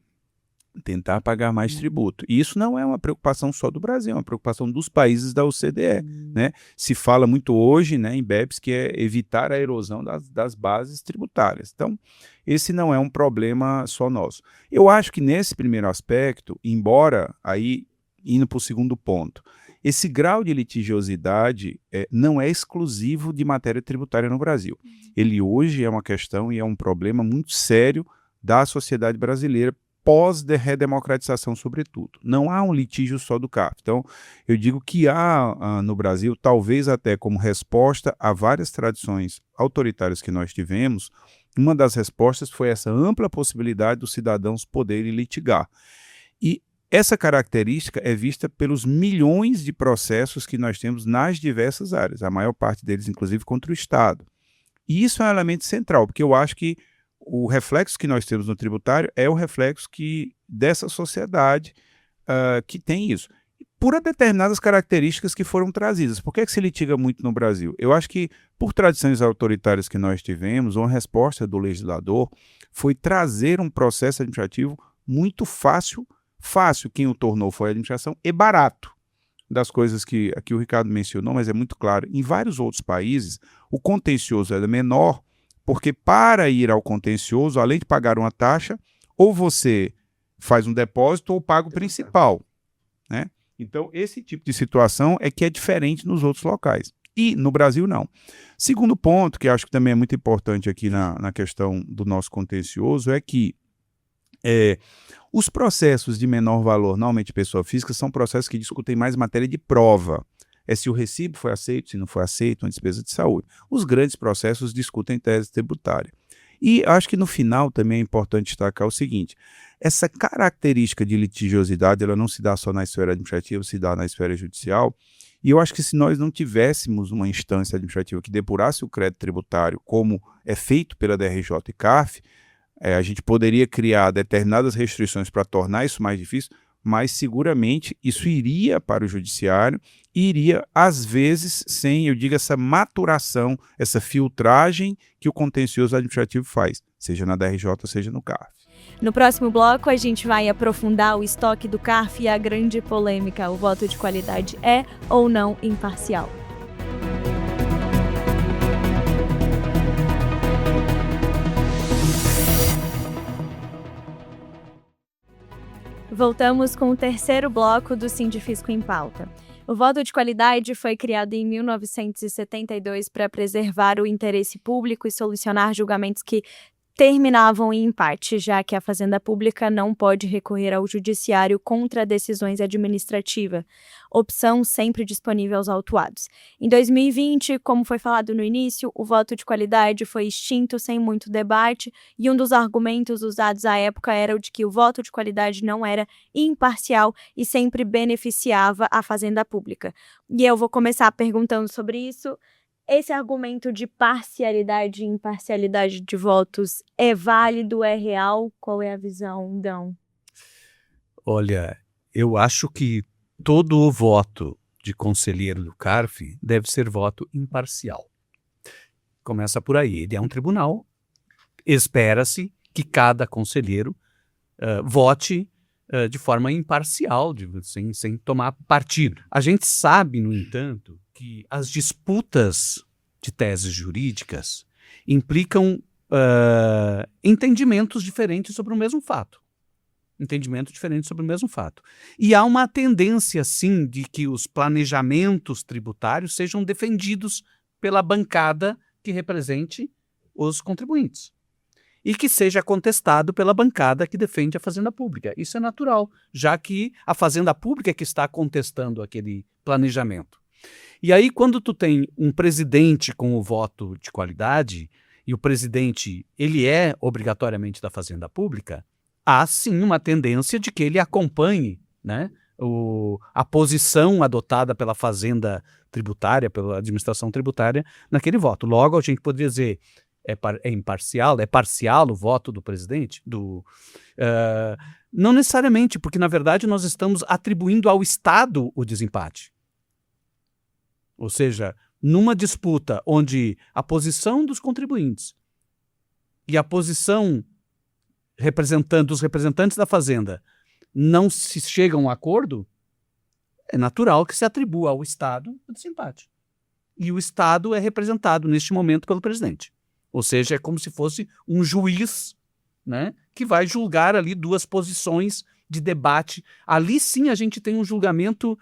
tentar pagar mais tributo. E isso não é uma preocupação só do Brasil, é uma preocupação dos países da OCDE. Né? Se fala muito hoje, né, em BEPS, que é evitar a erosão das bases tributárias. Então, esse não é um problema só nosso. Eu acho que nesse primeiro aspecto, embora aí, indo para o segundo ponto, esse grau de litigiosidade não é exclusivo de matéria tributária no Brasil. Ele hoje é uma questão e é um problema muito sério da sociedade brasileira pós-redemocratização, sobretudo. Não há um litígio só do CARF. Então, eu digo que há no Brasil, talvez até como resposta a várias tradições autoritárias que nós tivemos, uma das respostas foi essa ampla possibilidade dos cidadãos poderem litigar. E essa característica é vista pelos milhões de processos que nós temos nas diversas áreas, a maior parte deles, inclusive, contra o Estado. E isso é um elemento central, porque eu acho que o reflexo que nós temos no tributário é o reflexo dessa sociedade que tem isso. Por determinadas características que foram trazidas. Por que se litiga muito no Brasil? Eu acho que, por tradições autoritárias que nós tivemos, uma resposta do legislador foi trazer um processo administrativo muito fácil, quem o tornou foi a administração, e barato. Das coisas que aqui o Ricardo mencionou, mas é muito claro, em vários outros países, o contencioso era menor, porque para ir ao contencioso, além de pagar uma taxa, ou você faz um depósito ou paga o principal, né? Então, esse tipo de situação é que é diferente nos outros locais. E no Brasil, não. Segundo ponto, que acho que também é muito importante aqui na questão do nosso contencioso, é que os processos de menor valor, normalmente pessoa física, são processos que discutem mais matéria de prova. É se o recibo foi aceito, se não foi aceito, uma despesa de saúde. Os grandes processos discutem tese tributária. E acho que no final também é importante destacar o seguinte: essa característica de litigiosidade, ela não se dá só na esfera administrativa, se dá na esfera judicial. E eu acho que se nós não tivéssemos uma instância administrativa que depurasse o crédito tributário, como é feito pela DRJ e CARF, a gente poderia criar determinadas restrições para tornar isso mais difícil, mas seguramente isso iria para o judiciário, iria, às vezes, sem, eu digo, essa maturação, essa filtragem que o contencioso administrativo faz, seja na DRJ, seja no CARF. No próximo bloco, a gente vai aprofundar o estoque do CARF e a grande polêmica: o voto de qualidade é ou não imparcial? Voltamos com o terceiro bloco do Sindifisco em Pauta. O voto de qualidade foi criado em 1972 para preservar o interesse público e solucionar julgamentos que terminavam em empate, já que a Fazenda Pública não pode recorrer ao judiciário contra decisões administrativas, opção sempre disponível aos autuados. Em 2020, como foi falado no início, o voto de qualidade foi extinto sem muito debate, e um dos argumentos usados à época era o de que o voto de qualidade não era imparcial e sempre beneficiava a Fazenda Pública. E eu vou começar perguntando sobre isso. Esse argumento de parcialidade e imparcialidade de votos é válido, é real? Qual é a visão, Dão? Olha, eu acho que todo o voto de conselheiro do CARF deve ser voto imparcial. Começa por aí. Ele é um tribunal. Espera-se que cada conselheiro vote de forma imparcial, sem tomar partido. A gente sabe, no entanto, que as disputas de teses jurídicas implicam entendimentos diferentes sobre o mesmo fato. E há uma tendência, sim, de que os planejamentos tributários sejam defendidos pela bancada que represente os contribuintes e que seja contestado pela bancada que defende a Fazenda Pública. Isso é natural, já que a Fazenda Pública é que está contestando aquele planejamento. E aí, quando tu tem um presidente com o voto de qualidade, e o presidente ele é obrigatoriamente da Fazenda Pública, há sim uma tendência de que ele acompanhe, né, a posição adotada pela Fazenda Tributária, pela administração tributária, naquele voto. Logo, a gente poderia dizer, é imparcial, é parcial o voto do presidente? Não necessariamente, porque, na verdade, nós estamos atribuindo ao Estado o desempate. Ou seja, numa disputa onde a posição dos contribuintes e a posição dos representantes da Fazenda não se chegam a um acordo, é natural que se atribua ao Estado o desempate. E o Estado é representado, neste momento, pelo presidente. Ou seja, é como se fosse um juiz, né, que vai julgar ali duas posições de debate. Ali sim a gente tem um julgamento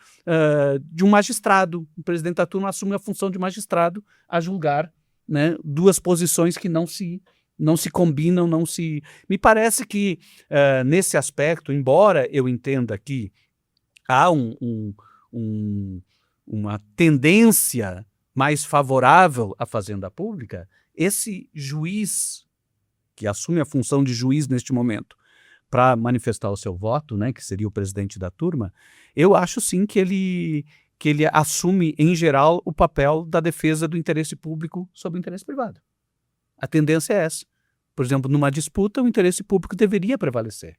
de um magistrado. O presidente da turma assume a função de magistrado a julgar, né, duas posições que não se combinam, não se... Me parece que, nesse aspecto, embora eu entenda que há uma tendência mais favorável à fazenda pública, esse juiz que assume a função de juiz neste momento para manifestar o seu voto, né, que seria o presidente da turma, eu acho sim que ele assume, em geral, o papel da defesa do interesse público sobre o interesse privado. A tendência é essa. Por exemplo, numa disputa, o interesse público deveria prevalecer.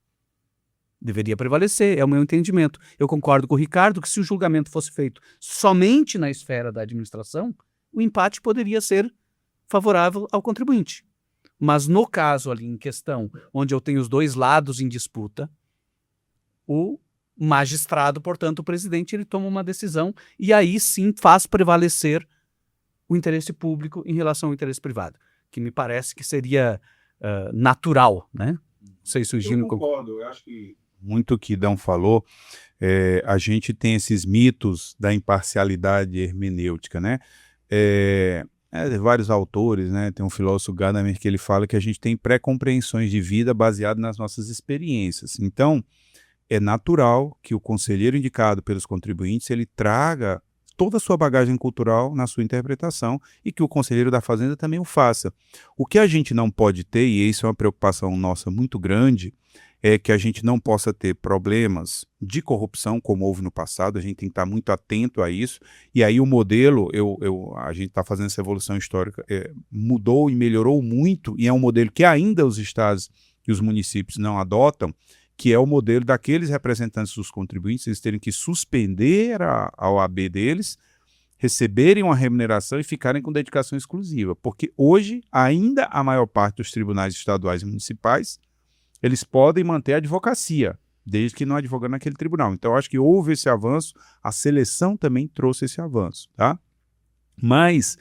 Deveria prevalecer, é o meu entendimento. Eu concordo com o Ricardo que se o julgamento fosse feito somente na esfera da administração, o empate poderia ser favorável ao contribuinte. Mas no caso ali em questão, onde eu tenho os dois lados em disputa, o magistrado, portanto, o presidente, ele toma uma decisão e aí sim faz prevalecer o interesse público em relação ao interesse privado, que me parece que seria natural, né? Não sei se o Gino... Eu concordo, eu acho que muito que Dão falou, a gente tem esses mitos da imparcialidade hermenêutica, né? Vários autores, né? Tem um filósofo Gadamer que ele fala que a gente tem pré-compreensões de vida baseadas nas nossas experiências. Então, é natural que o conselheiro indicado pelos contribuintes ele traga toda a sua bagagem cultural na sua interpretação e que o conselheiro da Fazenda também o faça. O que a gente não pode ter, e isso é uma preocupação nossa muito grande, é que a gente não possa ter problemas de corrupção, como houve no passado. A gente tem que estar muito atento a isso, e aí o modelo, a gente está fazendo essa evolução histórica, mudou e melhorou muito, e é um modelo que ainda os estados e os municípios não adotam, que é o modelo daqueles representantes dos contribuintes, eles terem que suspender a OAB deles, receberem uma remuneração e ficarem com dedicação exclusiva, porque hoje ainda a maior parte dos tribunais estaduais e municipais eles podem manter a advocacia, desde que não advogando naquele tribunal. Então, eu acho que houve esse avanço, a seleção também trouxe esse avanço, tá? Mas,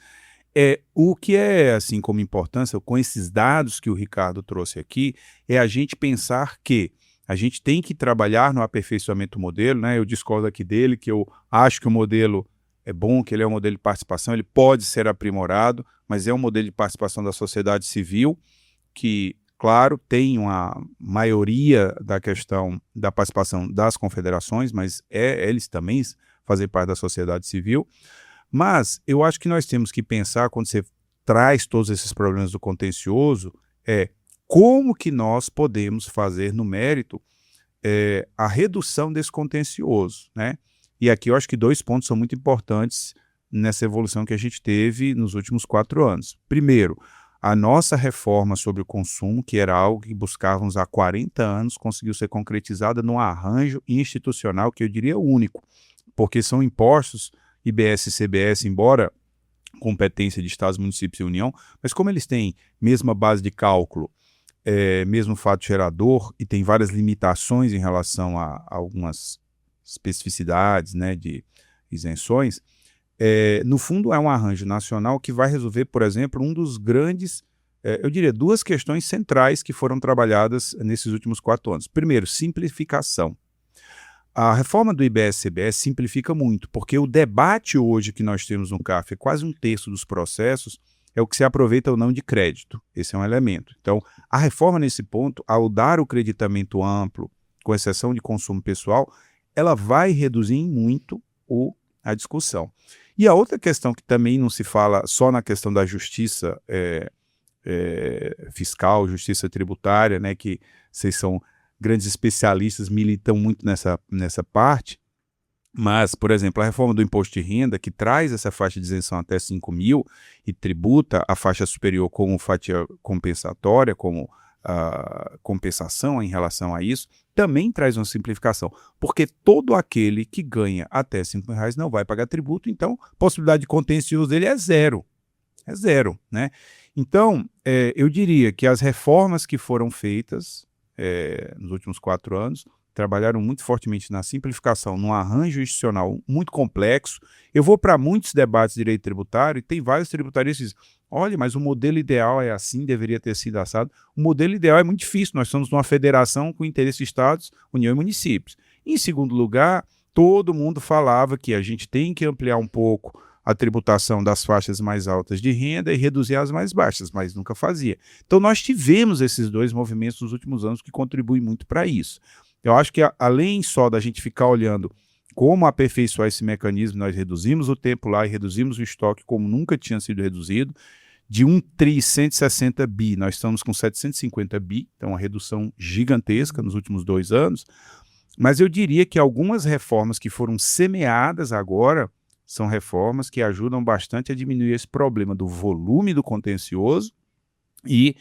o que é, assim, como importância, com esses dados que o Ricardo trouxe aqui, é a gente pensar que a gente tem que trabalhar no aperfeiçoamento do modelo, né? Eu discordo aqui dele, que eu acho que o modelo é bom, que ele é um modelo de participação, ele pode ser aprimorado, mas é um modelo de participação da sociedade civil, que... Claro, tem uma maioria da questão da participação das confederações, mas eles também fazem parte da sociedade civil. Mas eu acho que nós temos que pensar, quando você traz todos esses problemas do contencioso, como que nós podemos fazer no mérito a redução desse contencioso, né? E aqui eu acho que 2 pontos são muito importantes nessa evolução que a gente teve nos últimos 4 anos. Primeiro, a nossa reforma sobre o consumo, que era algo que buscávamos há 40 anos, conseguiu ser concretizada num arranjo institucional que eu diria único, porque são impostos IBS e CBS, embora competência de estados, municípios e União, mas como eles têm mesma base de cálculo, mesmo fato gerador, e tem várias limitações em relação a algumas especificidades, né, de isenções, no fundo, é um arranjo nacional que vai resolver, por exemplo, um dos grandes, eu diria, 2 questões centrais que foram trabalhadas nesses últimos 4 anos. Primeiro, simplificação. A reforma do IBS-CBS simplifica muito, porque o debate hoje que nós temos no CARF, quase 1/3 dos processos, é o que se aproveita ou não de crédito. Esse é um elemento. Então, a reforma nesse ponto, ao dar o creditamento amplo, com exceção de consumo pessoal, ela vai reduzir muito a discussão. E a outra questão que também não se fala só na questão da justiça fiscal, justiça tributária, né, que vocês são grandes especialistas, militam muito nessa parte, mas, por exemplo, a reforma do imposto de renda, que traz essa faixa de isenção até 5 mil e tributa a faixa superior como fatia compensatória, como compensação em relação a isso, também traz uma simplificação, porque todo aquele que ganha até R$5.000 não vai pagar tributo, então a possibilidade de contencioso dele é zero, né? Então, eu diria que as reformas que foram feitas nos últimos 4 anos trabalharam muito fortemente na simplificação, num arranjo institucional muito complexo. Eu vou para muitos debates de direito tributário e tem vários tributaristas que dizem, olha, mas o modelo ideal é assim, deveria ter sido assado. O modelo ideal é muito difícil, nós somos numa federação com interesse de estados, União e municípios. Em segundo lugar, todo mundo falava que a gente tem que ampliar um pouco a tributação das faixas mais altas de renda e reduzir as mais baixas, mas nunca fazia. Então nós tivemos esses dois movimentos nos últimos anos que contribuem muito para isso. Eu acho que além só da gente ficar olhando como aperfeiçoar esse mecanismo, nós reduzimos o tempo lá e reduzimos o estoque como nunca tinha sido reduzido. De 1.160 bi, nós estamos com 750 bi, então uma redução gigantesca nos últimos 2 anos. Mas eu diria que algumas reformas que foram semeadas agora são reformas que ajudam bastante a diminuir esse problema do volume do contencioso e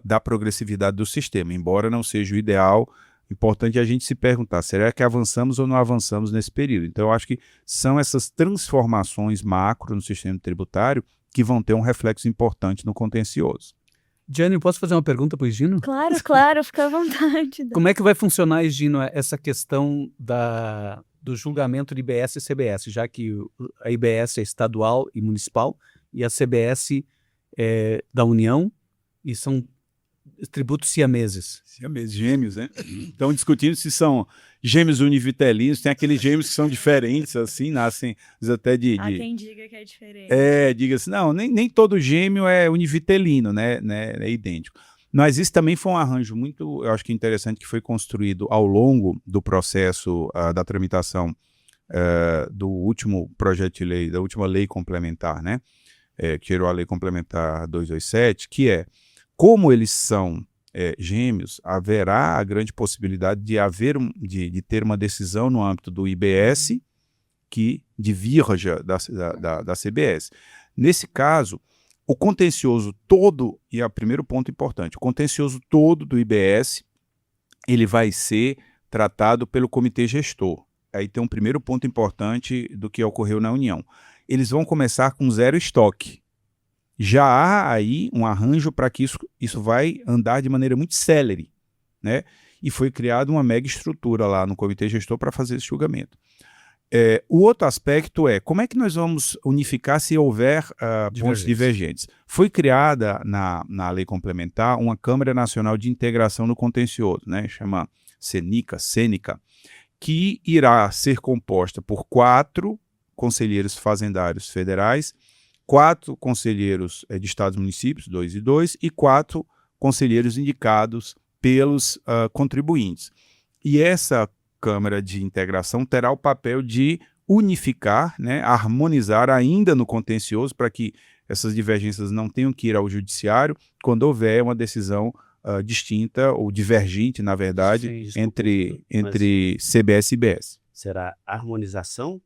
da progressividade do sistema, embora não seja o ideal. Importante a gente se perguntar, será que avançamos ou não avançamos nesse período? Então eu acho que são essas transformações macro no sistema tributário que vão ter um reflexo importante no contencioso. Diane, posso fazer uma pergunta para o Higino? Claro, fica à vontade. Como é que vai funcionar, Higino, essa questão do julgamento de IBS e CBS, já que a IBS é estadual e municipal e a CBS é da União e são tributos siameses? Siameses, gêmeos, né? Estão discutindo se são gêmeos univitelinos, tem aqueles gêmeos que são diferentes, assim, nascem até de... Há quem diga que é diferente. Diga assim, não, nem todo gêmeo é univitelino, né? É idêntico. Mas isso também foi um arranjo muito, eu acho que interessante, que foi construído ao longo do processo da tramitação do último projeto de lei, da última lei complementar, né? Que gerou a lei complementar 227, que é, como eles são gêmeos, haverá a grande possibilidade de ter uma decisão no âmbito do IBS que divirja da CBS. Nesse caso, o contencioso todo, e é o primeiro ponto importante, o contencioso todo do IBS, ele vai ser tratado pelo comitê gestor. Aí tem um primeiro ponto importante do que ocorreu na União. Eles vão começar com 0 estoque. Já há aí um arranjo para que isso vai andar de maneira muito célere, né? E foi criada uma mega estrutura lá no comitê gestor para fazer esse julgamento. O outro aspecto é como é que nós vamos unificar se houver pontos divergentes. Foi criada na lei complementar uma Câmara Nacional de Integração no Contencioso, né? Chama Cênica, que irá ser composta por 4 conselheiros fazendários federais, 4 conselheiros de estados e municípios, 2 e 2, e 4 conselheiros indicados pelos contribuintes. E essa Câmara de Integração terá o papel de unificar, né, harmonizar ainda no contencioso para que essas divergências não tenham que ir ao judiciário quando houver uma decisão distinta ou divergente, na verdade, Sim, entre CBS e IBS. Será harmonização?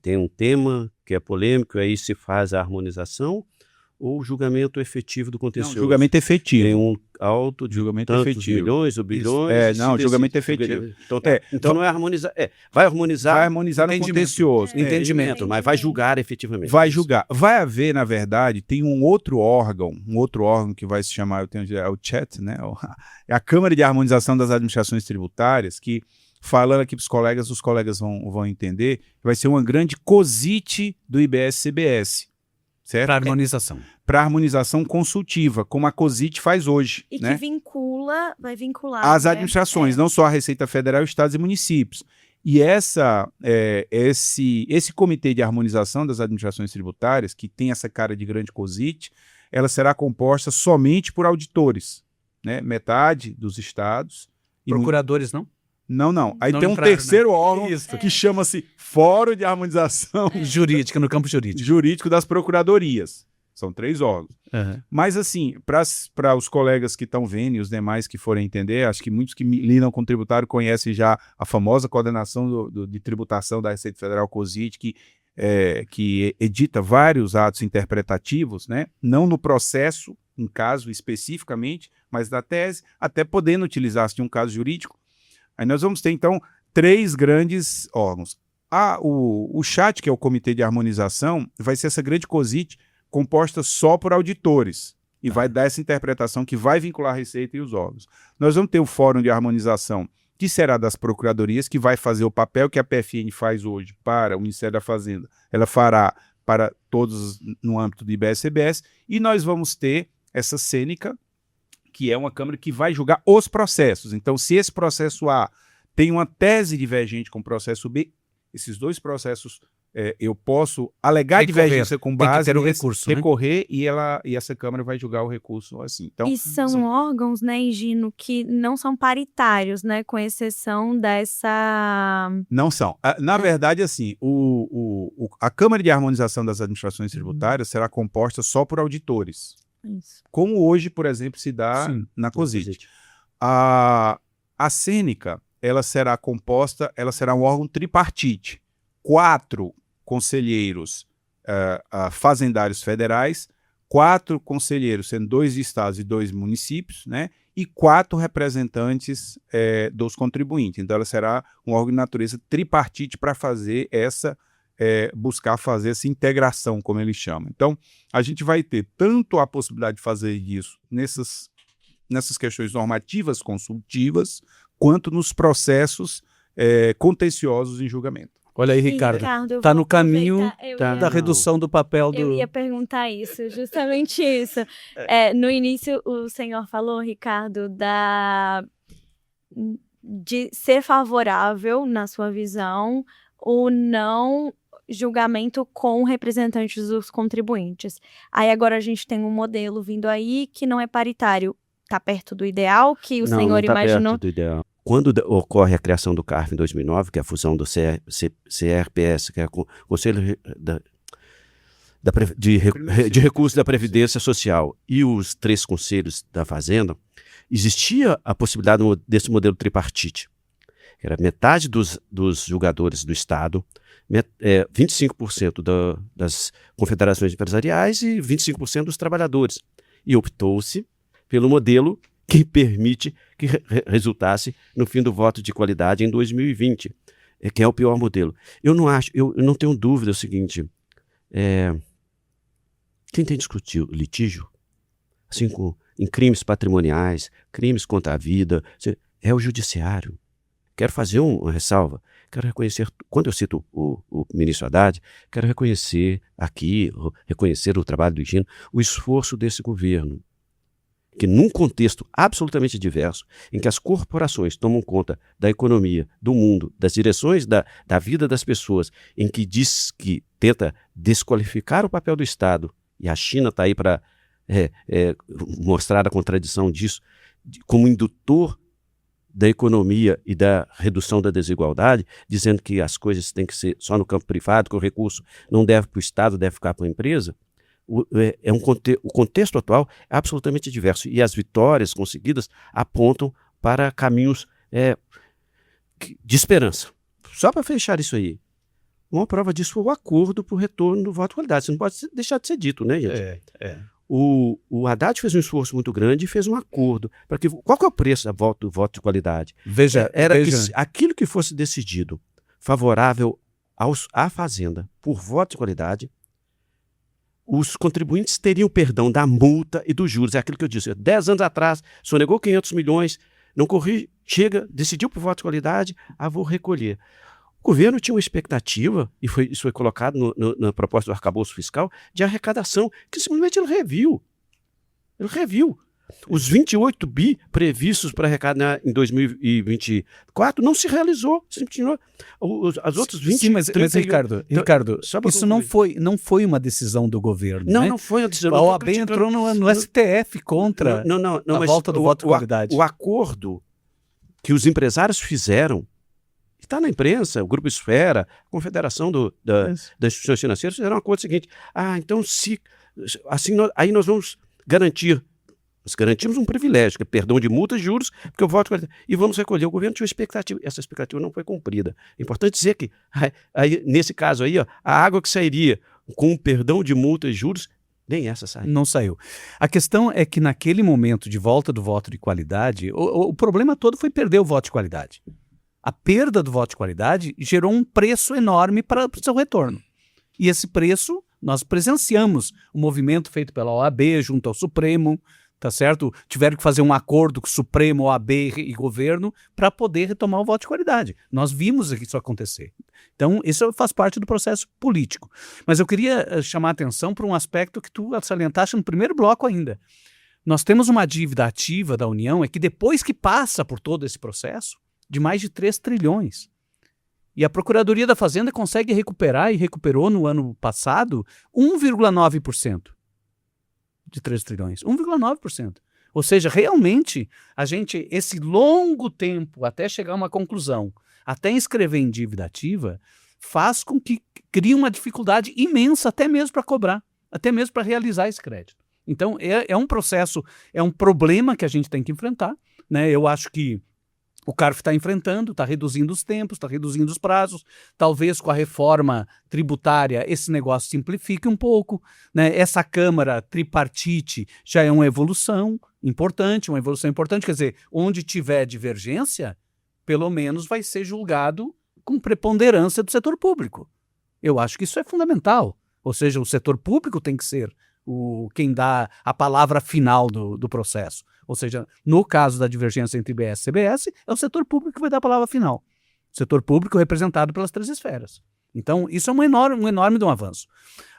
Tem um tema que é polêmico, aí se faz a harmonização, ou julgamento efetivo do contencioso? Não, julgamento efetivo. Tem um alto de julgamento tantos efetivo. milhões ou bilhões? Julgamento efetivo. Então não é harmonizar. Vai harmonizar. Vai harmonizar no contencioso. Entendimento, mas vai julgar efetivamente. Vai julgar. Vai haver, na verdade, tem um outro órgão que vai se chamar, o CHET, né? É a Câmara de Harmonização das Administrações Tributárias, que, falando aqui para os colegas vão entender, vai ser uma grande COSIT do IBS-CBS. Para harmonização. Para harmonização consultiva, como a COSIT faz hoje. E né? que vai vincular as administrações, não só a Receita Federal, estados e municípios. E esse comitê de harmonização das administrações tributárias, que tem essa cara de grande COSIT, ela será composta somente por auditores, né? Metade dos estados. Procuradores, não? Não. Aí não tem um entraram, terceiro né? órgão que chama-se Fórum de Harmonização Jurídica, no campo jurídico. Jurídico das Procuradorias. São 3 órgãos. Uhum. Mas, assim, para os colegas que estão vendo e os demais que forem entender, acho que muitos que lidam com tributário conhecem já a famosa coordenação de tributação da Receita Federal, COSIT, que edita vários atos interpretativos, né? Não no processo, em caso especificamente, mas na tese, até podendo utilizar-se de um caso jurídico. Aí nós vamos ter, então, 3 grandes órgãos. O CHAT, que é o Comitê de Harmonização, vai ser essa grande COSIT composta só por auditores e vai dar essa interpretação que vai vincular a Receita e os órgãos. Nós vamos ter o Fórum de Harmonização, que será das procuradorias, que vai fazer o papel que a PFN faz hoje para o Ministério da Fazenda. Ela fará para todos no âmbito do IBS-CBS, e nós vamos ter essa Cênica, que é uma Câmara que vai julgar os processos. Então, se esse processo A tem uma tese divergente com o processo B, esses dois processos eu posso alegar divergência com base ter o nesse, recurso, né? recorrer, e essa Câmara vai julgar o recurso assim. Então, E são órgãos, né, Higino, que não são paritários, né, com exceção dessa... não são. Na verdade, assim, a Câmara de Harmonização das Administrações Tributárias será composta só por auditores, Isso. como hoje, por exemplo, se dá Sim. na COSIT. A Cênica, ela será um órgão tripartite. 4 conselheiros fazendários federais, 4 conselheiros, sendo 2 estados e 2 municípios, né? E 4 representantes dos contribuintes. Então, ela será um órgão de natureza tripartite para fazer buscar fazer essa integração, como eles chamam. Então, a gente vai ter tanto a possibilidade de fazer isso nessas questões normativas consultivas, quanto nos processos contenciosos em julgamento. Olha aí, E, Ricardo, eu está vou no caminho aproveitar, da redução do papel do... Eu ia perguntar isso, justamente isso. No início, o senhor falou, Ricardo, de ser favorável, na sua visão, o não julgamento com representantes dos contribuintes. Aí agora a gente tem um modelo vindo aí que não é paritário. Está perto do ideal que o senhor não tá imaginou? perto do ideal. Quando ocorre a criação do CARF em 2009, que é a fusão do CRPS, que é o Conselho de Recursos da Previdência Social, e os 3 conselhos da Fazenda, existia a possibilidade desse modelo tripartite. Era metade dos julgadores do Estado, 25% das confederações empresariais e 25% dos trabalhadores. E optou-se pelo modelo que permite que resultasse no fim do voto de qualidade em 2020, que é o pior modelo. Eu não tenho dúvida o seguinte, quem tem discutido litígio, assim, em crimes patrimoniais, crimes contra a vida, é o judiciário. Quero fazer uma ressalva, quero reconhecer, quando eu cito o ministro Haddad, quero reconhecer o trabalho do Higino, o esforço desse governo, que num contexto absolutamente diverso, em que as corporações tomam conta da economia, do mundo, das direções da vida das pessoas, em que diz que tenta desqualificar o papel do Estado, e a China está aí para mostrar a contradição disso, como indutor da economia e da redução da desigualdade, dizendo que as coisas têm que ser só no campo privado, que o recurso não deve para o Estado, deve ficar para a empresa. O contexto atual é absolutamente diverso, e as vitórias conseguidas apontam para caminhos de esperança. Só para fechar isso aí, uma prova disso foi o acordo para o retorno do voto de qualidade. Isso não pode deixar de ser dito, né, gente? O Haddad fez um esforço muito grande e fez um acordo. Qual que é o preço do voto de qualidade? Veja, Que aquilo que fosse decidido favorável à Fazenda por voto de qualidade, os contribuintes teriam perdão da multa e dos juros. É aquilo que eu disse. 10 anos atrás, sonegou 500 milhões, não corri, decidiu por voto de qualidade, vou recolher. O governo tinha uma expectativa, e isso foi colocado na proposta do arcabouço fiscal, de arrecadação, que simplesmente ele reviu. Os 28 bi previstos para arrecadar em 2024 não se realizou. As outras 20... Sim, mas Ricardo, isso não foi uma decisão do governo, né? Não foi uma decisão. A OAB entrou no STF contra a volta do voto de qualidade. O acordo que os empresários fizeram, está na imprensa, o Grupo Esfera, a Confederação das Instituições Financeiras, fizeram um acordo seguinte. Então, aí nós vamos garantir. Nós garantimos um privilégio, que é perdão de multas e juros, porque o voto... E vamos recolher. O governo tinha uma expectativa. Essa expectativa não foi cumprida. É importante dizer que, nesse caso aí, a água que sairia com perdão de multas e juros, nem essa saiu. Não saiu. A questão é que naquele momento de volta do voto de qualidade, o problema todo foi perder o voto de qualidade. A perda do voto de qualidade gerou um preço enorme para o seu retorno. E esse preço, nós presenciamos o movimento feito pela OAB junto ao Supremo, tá certo? Tiveram que fazer um acordo com o Supremo, OAB e governo para poder retomar o voto de qualidade. Nós vimos isso acontecer. Então, isso faz parte do processo político. Mas eu queria chamar a atenção para um aspecto que tu salientaste no primeiro bloco ainda. Nós temos uma dívida ativa da União, é que depois que passa por todo esse processo, de mais de 3 trilhões. E a Procuradoria da Fazenda consegue recuperar, e recuperou no ano passado, 1,9% de 3 trilhões. 1,9%. Ou seja, realmente, esse longo tempo até chegar a uma conclusão, até inscrever em dívida ativa, faz com que crie uma dificuldade imensa até mesmo para cobrar, até mesmo para realizar esse crédito. Então, é um processo, é um problema que a gente tem que enfrentar, né? Eu acho que o CARF está enfrentando, está reduzindo os tempos, está reduzindo os prazos. Talvez com a reforma tributária esse negócio simplifique um pouco, né? Essa Câmara tripartite já é uma evolução importante, quer dizer, onde tiver divergência, pelo menos vai ser julgado com preponderância do setor público. Eu acho que isso é fundamental. Ou seja, o setor público tem que ser quem dá a palavra final do processo. Ou seja, no caso da divergência entre IBS e CBS, é o setor público que vai dar a palavra final. O setor público representado pelas 3 esferas. Então, isso é um enorme de um avanço.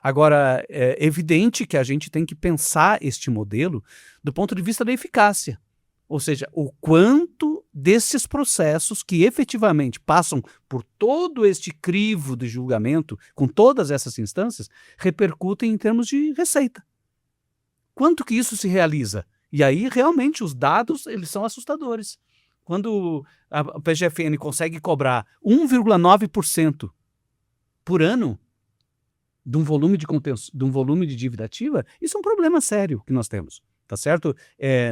Agora, é evidente que a gente tem que pensar este modelo do ponto de vista da eficácia. Ou seja, o quanto desses processos que efetivamente passam por todo este crivo de julgamento, com todas essas instâncias, repercutem em termos de receita. Quanto que isso se realiza? E aí, realmente, os dados eles são assustadores. Quando a PGFN consegue cobrar 1,9% por ano de um volume de dívida ativa, isso é um problema sério que nós temos. Tá certo?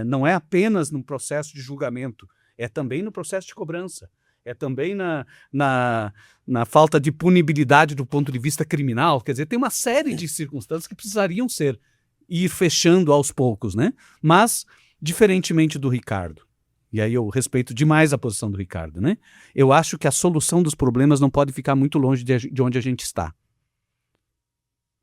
Não é apenas no processo de julgamento, é também no processo de cobrança, é também na falta de punibilidade do ponto de vista criminal. Quer dizer, tem uma série de circunstâncias que precisariam ir fechando aos poucos, né? Mas, diferentemente do Ricardo, e aí eu respeito demais a posição do Ricardo, né? Eu acho que a solução dos problemas não pode ficar muito longe de onde a gente está.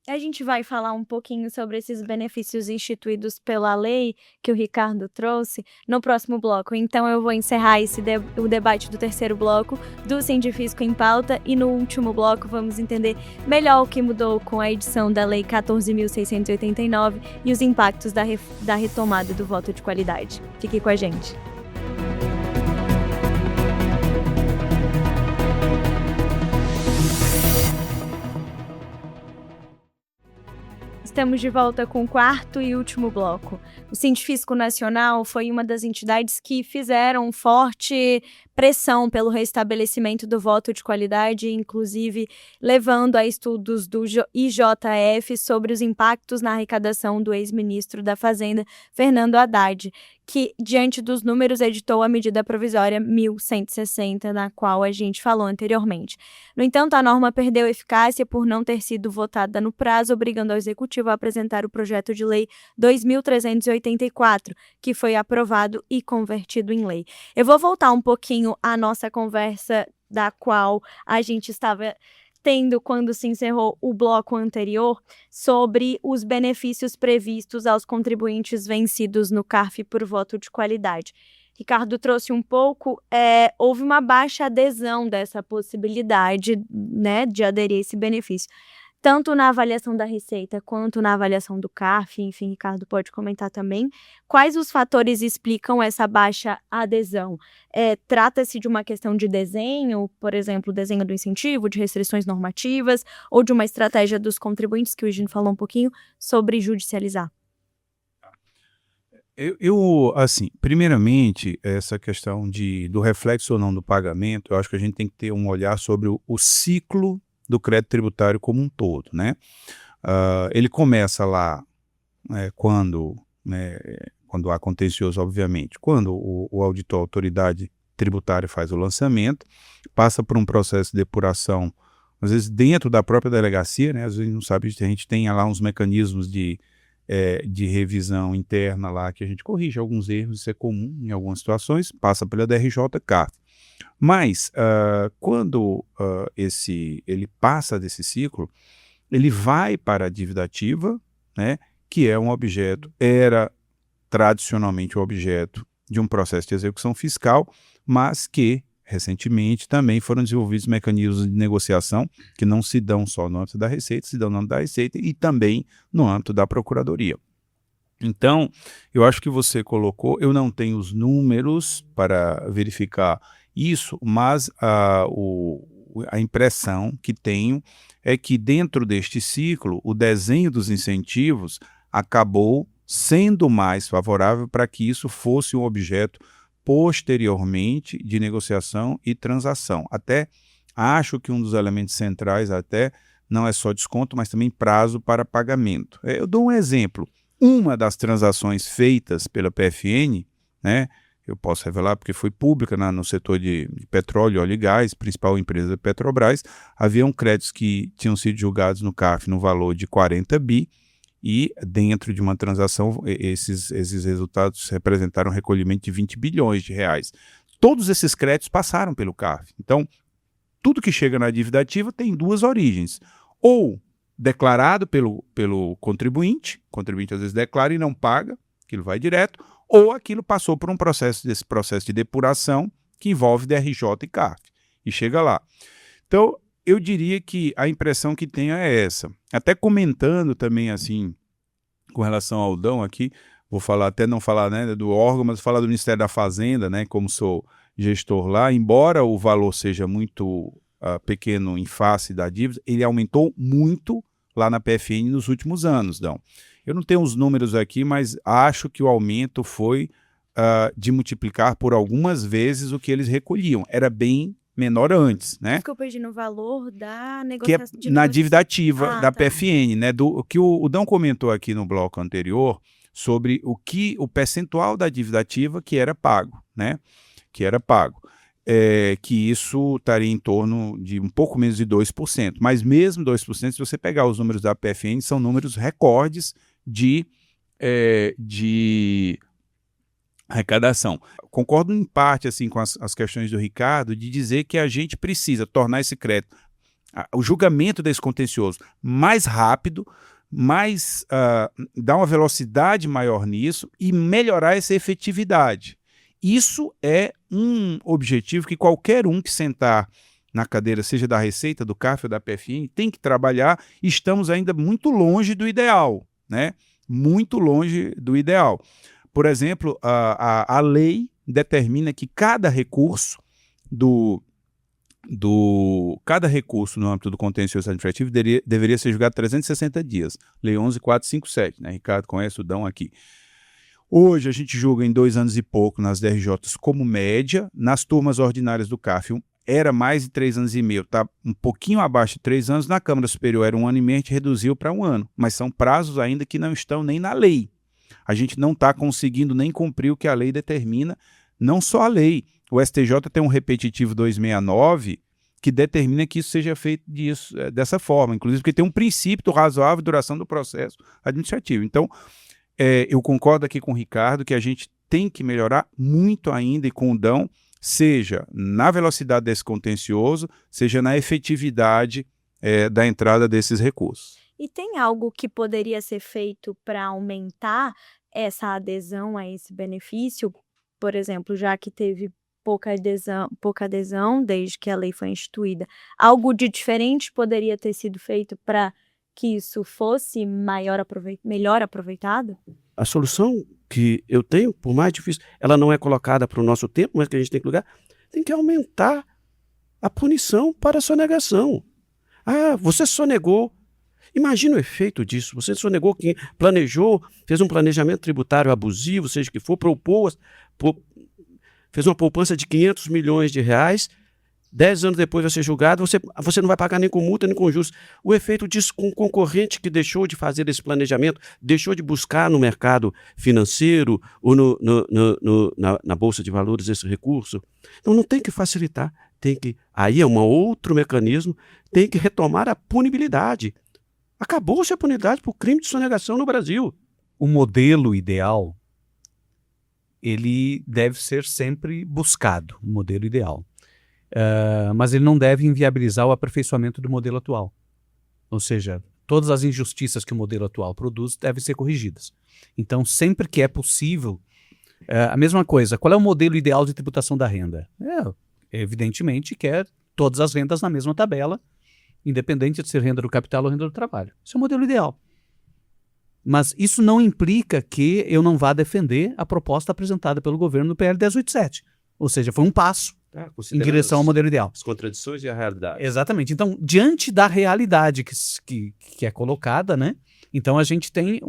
A gente vai falar um pouquinho sobre esses benefícios instituídos pela lei que o Ricardo trouxe no próximo bloco. Então eu vou encerrar o debate do terceiro bloco do Sindifisco em Pauta e no último bloco vamos entender melhor o que mudou com a edição da Lei 14.689 e os impactos da retomada do voto de qualidade. Fique com a gente. Estamos de volta com o quarto e último bloco. O Sindifisco Nacional foi uma das entidades que fizeram forte pressão pelo restabelecimento do voto de qualidade, inclusive levando a estudos do IJF sobre os impactos na arrecadação do ex-ministro da Fazenda, Fernando Haddad, que, diante dos números, editou a medida provisória 1160, na qual a gente falou anteriormente. No entanto, a norma perdeu eficácia por não ter sido votada no prazo, obrigando o Executivo a apresentar o projeto de lei 2.384, que foi aprovado e convertido em lei. Eu vou voltar um pouquinho à nossa conversa da qual a gente estava tendo quando se encerrou o bloco anterior sobre os benefícios previstos aos contribuintes vencidos no CARF por voto de qualidade. Ricardo trouxe um pouco, houve uma baixa adesão dessa possibilidade, né, de aderir a esse benefício. Tanto na avaliação da Receita quanto na avaliação do CARF, enfim, Ricardo pode comentar também. Quais os fatores explicam essa baixa adesão? Trata-se de uma questão de desenho, por exemplo, desenho do incentivo, de restrições normativas, ou de uma estratégia dos contribuintes, que o Eugênio falou um pouquinho, sobre judicializar? Assim, primeiramente, essa questão do reflexo ou não do pagamento, eu acho que a gente tem que ter um olhar sobre o ciclo do crédito tributário como um todo, né? Ele começa lá quando há contencioso, obviamente, quando o auditor, a autoridade tributária faz o lançamento, passa por um processo de depuração, às vezes dentro da própria delegacia, né? Às vezes não sabe, a gente tem lá uns mecanismos de revisão interna lá que a gente corrige alguns erros, isso é comum em algumas situações, passa pela DRJ-CARF. Mas, quando ele passa desse ciclo, ele vai para a dívida ativa, né, que é um objeto, era tradicionalmente objeto de um processo de execução fiscal, mas que, recentemente, também foram desenvolvidos mecanismos de negociação que não se dão só no âmbito da Receita, se dão no âmbito da Receita e também no âmbito da Procuradoria. Então, eu acho que você colocou, eu não tenho os números para verificar isso, mas a impressão que tenho é que dentro deste ciclo, o desenho dos incentivos acabou sendo mais favorável para que isso fosse um objeto posteriormente de negociação e transação. Até acho que um dos elementos centrais até não é só desconto, mas também prazo para pagamento. Eu dou um exemplo. Uma das transações feitas pela PFN, né, eu posso revelar porque foi pública no setor de petróleo, óleo e gás, principal empresa da Petrobras, haviam créditos que tinham sido julgados no CARF no valor de 40 bi, e dentro de uma transação esses resultados representaram um recolhimento de 20 bilhões de reais. Todos esses créditos passaram pelo CARF. Então, tudo que chega na dívida ativa tem duas origens. Ou declarado pelo contribuinte, o contribuinte às vezes declara e não paga, aquilo vai direto, ou aquilo passou por desse processo de depuração que envolve DRJ e CARF, e chega lá. Então, eu diria que a impressão que tenho é essa. Até comentando também, assim, com relação ao Aldão aqui, vou falar, até não falar, né, do órgão, mas falar do Ministério da Fazenda, né, como sou gestor lá, embora o valor seja muito pequeno em face da dívida, ele aumentou muito lá na PFN nos últimos anos, Dão. Eu não tenho os números aqui, mas acho que o aumento foi de multiplicar por algumas vezes o que eles recolhiam. Era bem menor antes, né? Fica perdido no valor da que é negociação. na dívida ativa da tá. PFN, né? O que o Dão comentou aqui no bloco anterior sobre o percentual da dívida ativa que era pago, né? Que era pago. Que isso estaria em torno de um pouco menos de 2%. Mas mesmo 2%, se você pegar os números da PFN, são números recordes de arrecadação. Concordo em parte assim, com as questões do Ricardo, de dizer que a gente precisa tornar esse crédito, o julgamento desse contencioso mais rápido, dar uma velocidade maior nisso e melhorar essa efetividade. Isso é um objetivo que qualquer um que sentar na cadeira, seja da Receita, do CARF ou da PFN, tem que trabalhar. Estamos ainda muito longe do ideal, né? Muito longe do ideal. Por exemplo, a lei determina que cada recurso no âmbito do contencioso administrativo deveria ser julgado 360 dias. Lei 11.457, né? Ricardo conhece o Dão aqui. Hoje a gente julga em 2 anos e pouco nas DRJs como média, nas turmas ordinárias do CARF era mais de 3 anos e meio, está um pouquinho abaixo de 3 anos, na Câmara Superior era 1 ano e meio, a gente reduziu para 1 ano, mas são prazos ainda que não estão nem na lei. A gente não está conseguindo nem cumprir o que a lei determina, não só a lei. O STJ tem um repetitivo 269 que determina que isso seja feito dessa forma, inclusive porque tem um princípio do razoável duração do processo administrativo. Então, eu concordo aqui com o Ricardo que a gente tem que melhorar muito ainda e com o Dão, seja na velocidade desse contencioso, seja na efetividade da entrada desses recursos. E tem algo que poderia ser feito para aumentar essa adesão a esse benefício? Por exemplo, já que teve pouca adesão desde que a lei foi instituída, algo de diferente poderia ter sido feito para que isso fosse melhor aproveitado? A solução que eu tenho, por mais difícil, ela não é colocada para o nosso tempo, mas que a gente tem que lugar, tem que aumentar a punição para a sonegação. Você sonegou. Imagina o efeito disso. Você sonegou quem planejou, fez um planejamento tributário abusivo, seja o que for, fez uma poupança de 500 milhões de reais, 10 anos depois vai ser julgado, você não vai pagar nem com multa, nem com juros. O efeito disso com um concorrente que deixou de fazer esse planejamento, deixou de buscar no mercado financeiro ou na Bolsa de Valores esse recurso. Então não tem que facilitar, aí é um outro mecanismo, tem que retomar a punibilidade. Acabou-se a punibilidade por crime de sonegação no Brasil. O modelo ideal, ele deve ser sempre buscado, o modelo ideal. Mas ele não deve inviabilizar o aperfeiçoamento do modelo atual. Ou seja, todas as injustiças que o modelo atual produz devem ser corrigidas. Então, sempre que é possível, a mesma coisa, qual é o modelo ideal de tributação da renda? Evidentemente, quer todas as rendas na mesma tabela, independente de ser renda do capital ou renda do trabalho. Esse é o modelo ideal. Mas isso não implica que eu não vá defender a proposta apresentada pelo governo no PL 1087. Ou seja, foi um passo em direção ao modelo ideal. As contradições e a realidade. Exatamente. Então, diante da realidade que é colocada, né? Então a gente tem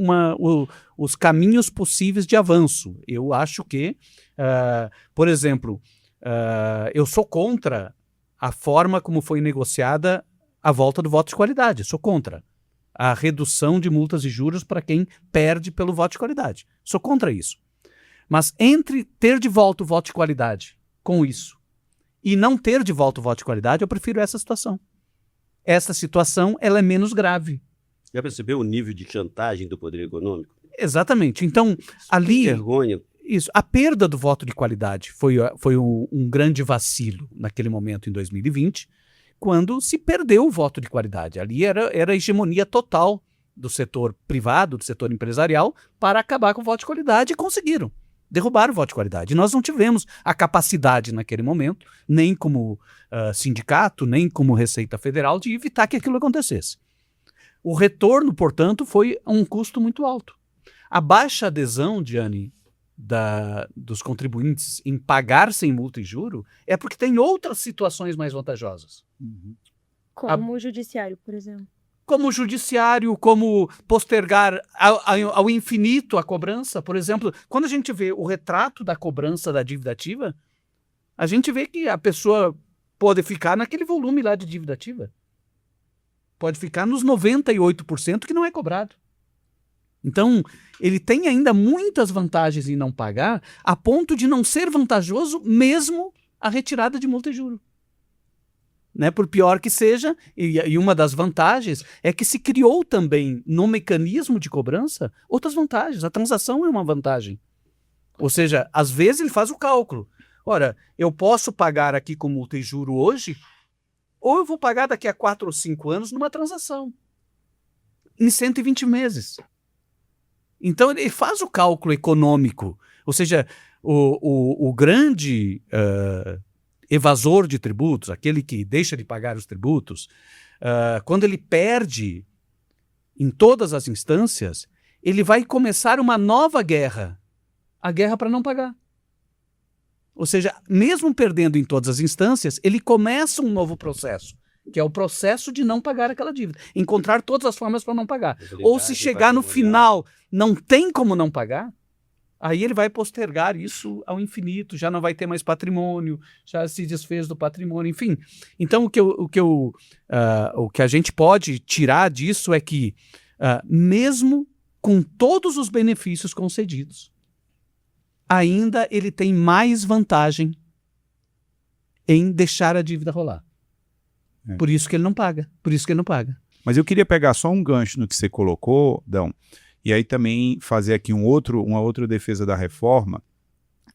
os caminhos possíveis de avanço. Eu acho que, por exemplo, eu sou contra a forma como foi negociada a volta do voto de qualidade. Sou contra a redução de multas e juros para quem perde pelo voto de qualidade. Sou contra isso. Mas entre ter de volta o voto de qualidade com isso e não ter de volta o voto de qualidade, eu prefiro essa situação. Essa situação, ela é menos grave. Já percebeu o nível de chantagem do poder econômico? Exatamente. Então, ali... Vergonha. Isso. A perda do voto de qualidade foi um grande vacilo naquele momento, em 2020, quando se perdeu o voto de qualidade. Ali era a hegemonia total do setor privado, do setor empresarial, para acabar com o voto de qualidade, e conseguiram derrubar o voto de qualidade. E nós não tivemos a capacidade naquele momento, nem como sindicato, nem como Receita Federal, de evitar que aquilo acontecesse. O retorno, portanto, foi a um custo muito alto. A baixa adesão, Diane, dos contribuintes em pagar sem multa e juro é porque tem outras situações mais vantajosas. Como o judiciário, por exemplo. Como o judiciário, como postergar ao infinito a cobrança. Por exemplo, quando a gente vê o retrato da cobrança da dívida ativa, a gente vê que a pessoa pode ficar naquele volume lá de dívida ativa. Pode ficar nos 98% que não é cobrado. Então, ele tem ainda muitas vantagens em não pagar, a ponto de não ser vantajoso mesmo a retirada de multa e juro. Né? Por pior que seja, e uma das vantagens é que se criou também no mecanismo de cobrança outras vantagens. A transação é uma vantagem. Ou seja, às vezes ele faz o cálculo. Ora, eu posso pagar aqui com multa e juro hoje, ou eu vou pagar daqui a 4 ou 5 anos numa transação, em 120 meses. Então, ele faz o cálculo econômico. Ou seja, o grande evasor de tributos, aquele que deixa de pagar os tributos, quando ele perde em todas as instâncias, ele vai começar uma nova guerra, a guerra para não pagar. Ou seja, mesmo perdendo em todas as instâncias, ele começa um novo processo, que é o processo de não pagar aquela dívida. Encontrar todas as formas para não pagar. Ou se chegar no final, não tem como não pagar, aí ele vai postergar isso ao infinito, já não vai ter mais patrimônio, já se desfez do patrimônio, enfim. Então, o que a gente pode tirar disso é que, mesmo com todos os benefícios concedidos, ainda ele tem mais vantagem em deixar a dívida rolar. Por isso que ele não paga. Mas eu queria pegar só um gancho no que você colocou, Dão, e aí também fazer aqui uma outra defesa da reforma.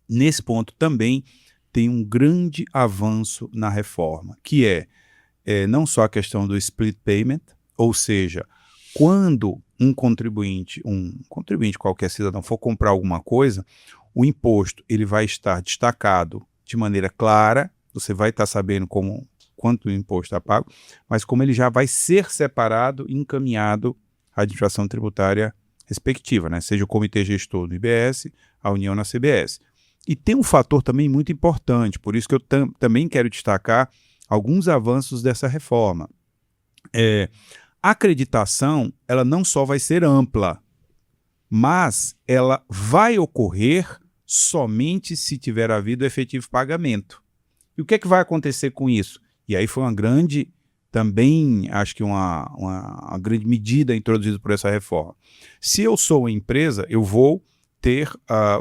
Nesse ponto também tem um grande avanço na reforma, que é não só a questão do split payment, ou seja, quando um contribuinte, qualquer cidadão, for comprar alguma coisa, o imposto ele vai estar destacado de maneira clara, você vai estar sabendo quanto o imposto está pago, mas como ele já vai ser separado e encaminhado à administração tributária respectiva, né? Seja o comitê gestor do IBS, a União na CBS. E tem um fator também muito importante, por isso que eu também quero destacar alguns avanços dessa reforma. A acreditação, ela não só vai ser ampla, mas ela vai ocorrer somente se tiver havido efetivo pagamento. E o que é que vai acontecer com isso? E aí foi uma grande, também acho que uma grande medida introduzida por essa reforma. Se eu sou uma empresa, eu vou ter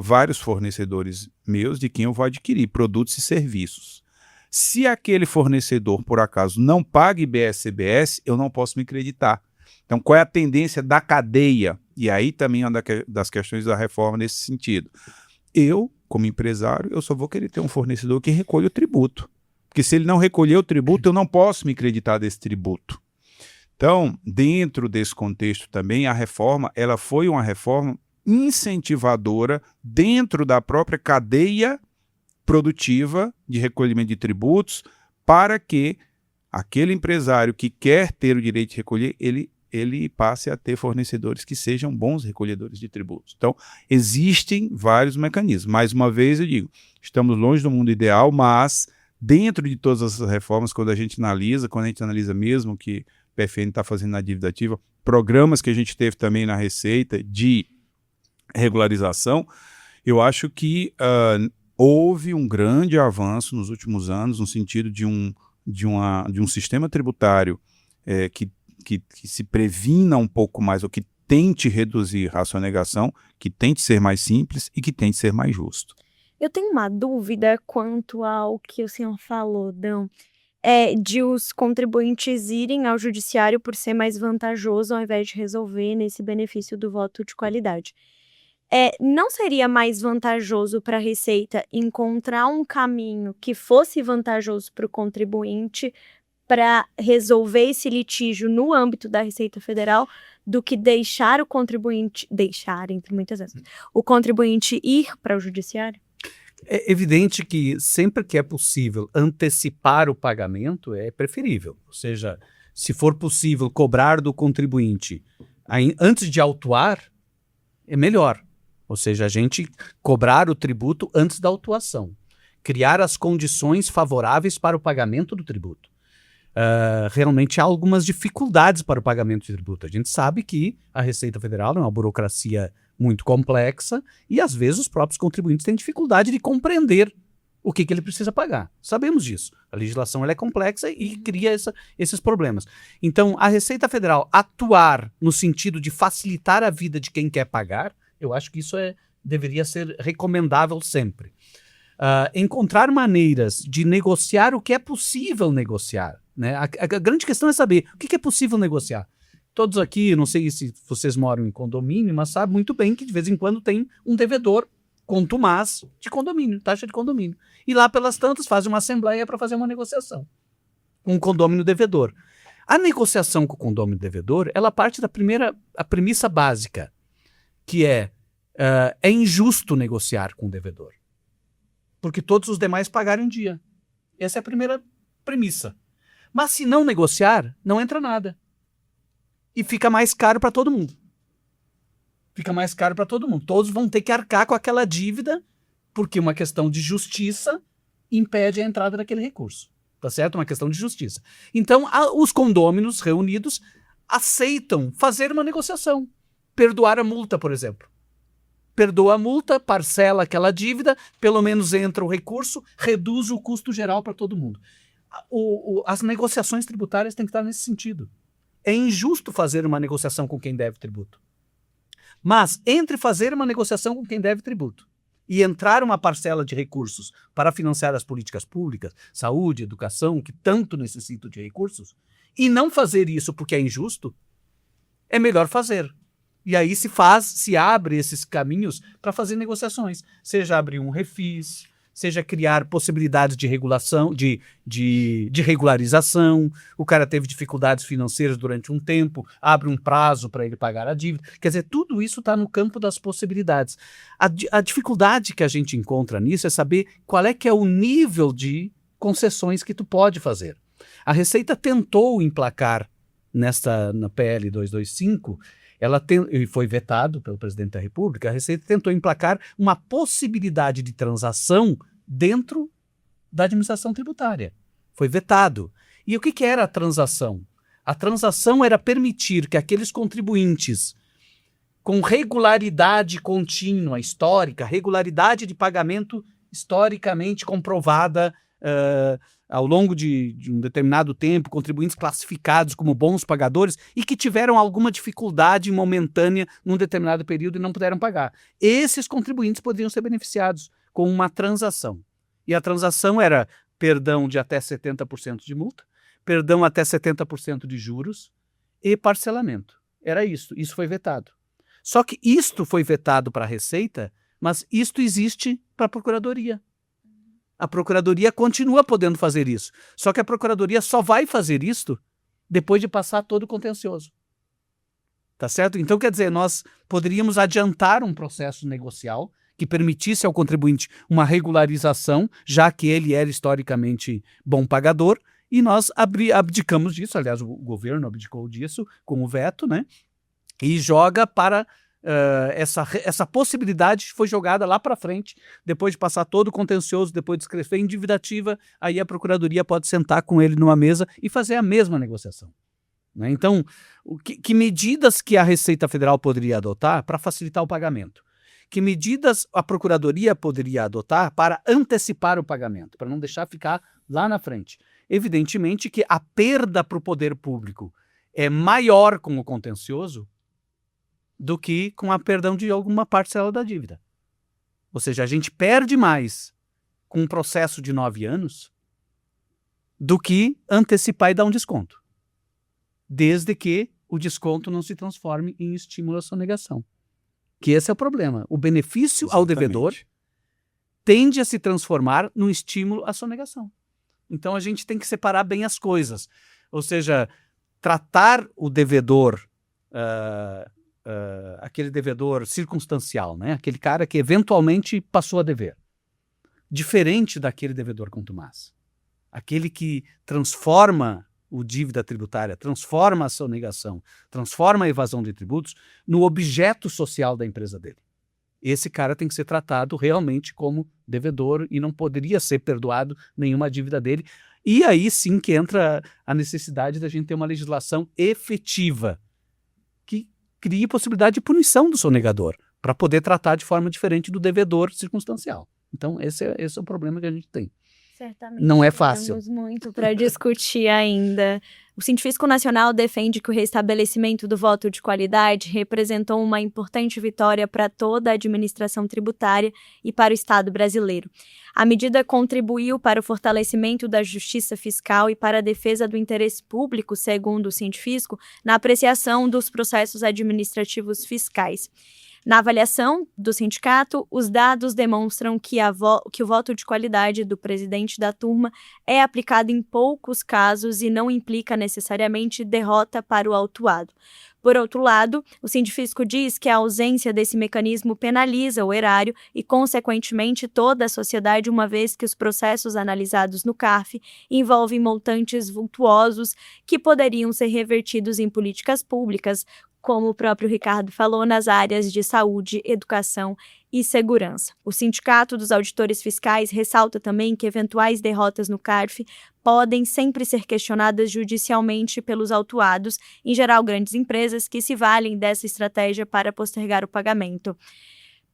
vários fornecedores meus de quem eu vou adquirir produtos e serviços. Se aquele fornecedor, por acaso, não paga IBS-CBS, eu não posso me creditar. Então, qual é a tendência da cadeia? E aí também é uma das questões da reforma nesse sentido. Eu, como empresário, eu só vou querer ter um fornecedor que recolha o tributo. Porque se ele não recolher o tributo, eu não posso me creditar desse tributo. Então, dentro desse contexto também, a reforma, ela foi uma reforma incentivadora dentro da própria cadeia produtiva de recolhimento de tributos, para que aquele empresário que quer ter o direito de recolher, ele passe a ter fornecedores que sejam bons recolhedores de tributos. Então, existem vários mecanismos. Mais uma vez eu digo, estamos longe do mundo ideal, mas dentro de todas essas reformas, quando a gente analisa mesmo que o PFN está fazendo na dívida ativa, programas que a gente teve também na Receita de regularização, eu acho que houve um grande avanço nos últimos anos no sentido de um sistema tributário que se previna um pouco mais, ou que tente reduzir a sonegação, que tente ser mais simples e que tente ser mais justo. Eu tenho uma dúvida quanto ao que o senhor falou, Dão, de os contribuintes irem ao judiciário por ser mais vantajoso ao invés de resolver nesse benefício do voto de qualidade. Não seria mais vantajoso para a Receita encontrar um caminho que fosse vantajoso para o contribuinte para resolver esse litígio no âmbito da Receita Federal do que deixar o contribuinte, entre muitas vezes, o contribuinte ir para o judiciário? É evidente que sempre que é possível antecipar o pagamento é preferível. Ou seja, se for possível cobrar do contribuinte antes de autuar, é melhor. Ou seja, a gente cobrar o tributo antes da autuação. Criar as condições favoráveis para o pagamento do tributo. Realmente há algumas dificuldades para o pagamento de tributo. A gente sabe que a Receita Federal é uma burocracia muito complexa e às vezes os próprios contribuintes têm dificuldade de compreender o que ele precisa pagar. Sabemos disso. A legislação ela é complexa e cria esses problemas. Então, a Receita Federal atuar no sentido de facilitar a vida de quem quer pagar, eu acho que isso deveria ser recomendável sempre. Encontrar maneiras de negociar o que é possível negociar. Né? A grande questão é saber o que é possível negociar. Todos aqui, não sei se vocês moram em condomínio, mas sabem muito bem que de vez em quando tem um devedor contumaz de condomínio, taxa de condomínio. E lá pelas tantas fazem uma assembleia para fazer uma negociação com o condômino devedor. A negociação com o condômino devedor, ela parte da a premissa básica, que é injusto negociar com o devedor. Porque todos os demais pagaram em dia. Essa é a primeira premissa. Mas se não negociar, não entra nada. E fica mais caro para todo mundo. Fica mais caro para todo mundo. Todos vão ter que arcar com aquela dívida, porque uma questão de justiça impede a entrada daquele recurso. Tá certo? Uma questão de justiça. Então, os condôminos reunidos aceitam fazer uma negociação. Perdoar a multa, por exemplo. Perdoa a multa, parcela aquela dívida, pelo menos entra o recurso, reduz o custo geral para todo mundo. As negociações tributárias têm que estar nesse sentido. É injusto fazer uma negociação com quem deve tributo. Mas, entre fazer uma negociação com quem deve tributo e entrar uma parcela de recursos para financiar as políticas públicas, saúde, educação, que tanto necessitam de recursos, e não fazer isso porque é injusto, é melhor fazer. E aí se abre esses caminhos para fazer negociações. Seja abrir um refis, seja criar possibilidades de regulação, de regularização. O cara teve dificuldades financeiras durante um tempo, abre um prazo para ele pagar a dívida. Quer dizer, tudo isso está no campo das possibilidades. A dificuldade que a gente encontra nisso é saber qual é que é o nível de concessões que tu pode fazer. A Receita tentou emplacar na PL 225, e foi vetado pelo presidente da República, a Receita tentou emplacar uma possibilidade de transação dentro da administração tributária. Foi vetado. E o que era a transação? A transação era permitir que aqueles contribuintes com regularidade contínua, histórica, regularidade de pagamento historicamente comprovada ao longo de um determinado tempo, contribuintes classificados como bons pagadores e que tiveram alguma dificuldade momentânea num determinado período e não puderam pagar. Esses contribuintes poderiam ser beneficiados com uma transação. E a transação era perdão de até 70% de multa, perdão até 70% de juros e parcelamento. Era isso. Isso foi vetado. Só que isto foi vetado para a Receita, mas isto existe para a Procuradoria. A Procuradoria continua podendo fazer isso. Só que a Procuradoria só vai fazer isso depois de passar todo o contencioso. Tá certo? Então, quer dizer, nós poderíamos adiantar um processo negocial que permitisse ao contribuinte uma regularização, já que ele era historicamente bom pagador, e nós abdicamos disso. Aliás, o governo abdicou disso com o veto, né? E joga para essa possibilidade foi jogada lá para frente, depois de passar todo o contencioso, depois de escrever individativa, aí a Procuradoria pode sentar com ele numa mesa e fazer a mesma negociação. Né? Então, que medidas que a Receita Federal poderia adotar para facilitar o pagamento? Que medidas a Procuradoria poderia adotar para antecipar o pagamento, para não deixar ficar lá na frente? Evidentemente que a perda para o poder público é maior com o contencioso do que com a perdão de alguma parcela da dívida. Ou seja, a gente perde mais com um processo de 9 anos do que antecipar e dar um desconto, desde que o desconto não se transforme em estímulo à sonegação. Que esse é o problema. O benefício ao devedor tende a se transformar num estímulo à sonegação. Então a gente tem que separar bem as coisas. Ou seja, tratar o devedor, aquele devedor circunstancial, né? Aquele cara que eventualmente passou a dever, diferente daquele devedor contumaz. Aquele que transforma o dívida tributária, transforma a sonegação, transforma a evasão de tributos no objeto social da empresa dele. Esse cara tem que ser tratado realmente como devedor e não poderia ser perdoado nenhuma dívida dele. E aí sim que entra a necessidade da gente ter uma legislação efetiva que crie possibilidade de punição do sonegador para poder tratar de forma diferente do devedor circunstancial. Então esse é o problema que a gente tem. Certamente. Não é fácil. Temos muito para discutir ainda. O Sindifisco Nacional defende que o restabelecimento do voto de qualidade representou uma importante vitória para toda a administração tributária e para o Estado brasileiro. A medida contribuiu para o fortalecimento da justiça fiscal e para a defesa do interesse público, segundo o Sindifisco, na apreciação dos processos administrativos fiscais. Na avaliação do sindicato, os dados demonstram que o voto de qualidade do presidente da turma é aplicado em poucos casos e não implica necessariamente derrota para o autuado. Por outro lado, o Sindifisco diz que a ausência desse mecanismo penaliza o erário e, consequentemente, toda a sociedade, uma vez que os processos analisados no CARF envolvem montantes vultuosos que poderiam ser revertidos em políticas públicas, como o próprio Ricardo falou, nas áreas de saúde, educação e segurança. O Sindicato dos Auditores Fiscais ressalta também que eventuais derrotas no CARF podem sempre ser questionadas judicialmente pelos autuados, em geral grandes empresas que se valem dessa estratégia para postergar o pagamento.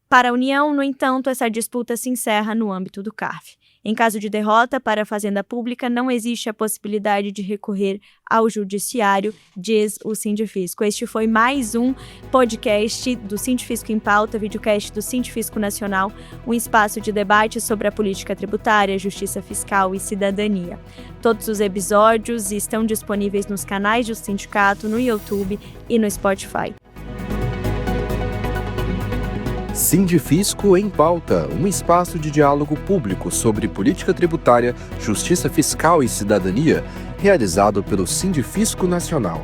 Para a União, no entanto, essa disputa se encerra no âmbito do CARF. Em caso de derrota para a Fazenda Pública, não existe a possibilidade de recorrer ao Judiciário, diz o Sindifisco. Este foi mais um podcast do Sindifisco em Pauta, videocast do Sindifisco Nacional, um espaço de debate sobre a política tributária, justiça fiscal e cidadania. Todos os episódios estão disponíveis nos canais do sindicato, no YouTube e no Spotify. Sindifisco em Pauta, um espaço de diálogo público sobre política tributária, justiça fiscal e cidadania, realizado pelo Sindifisco Nacional.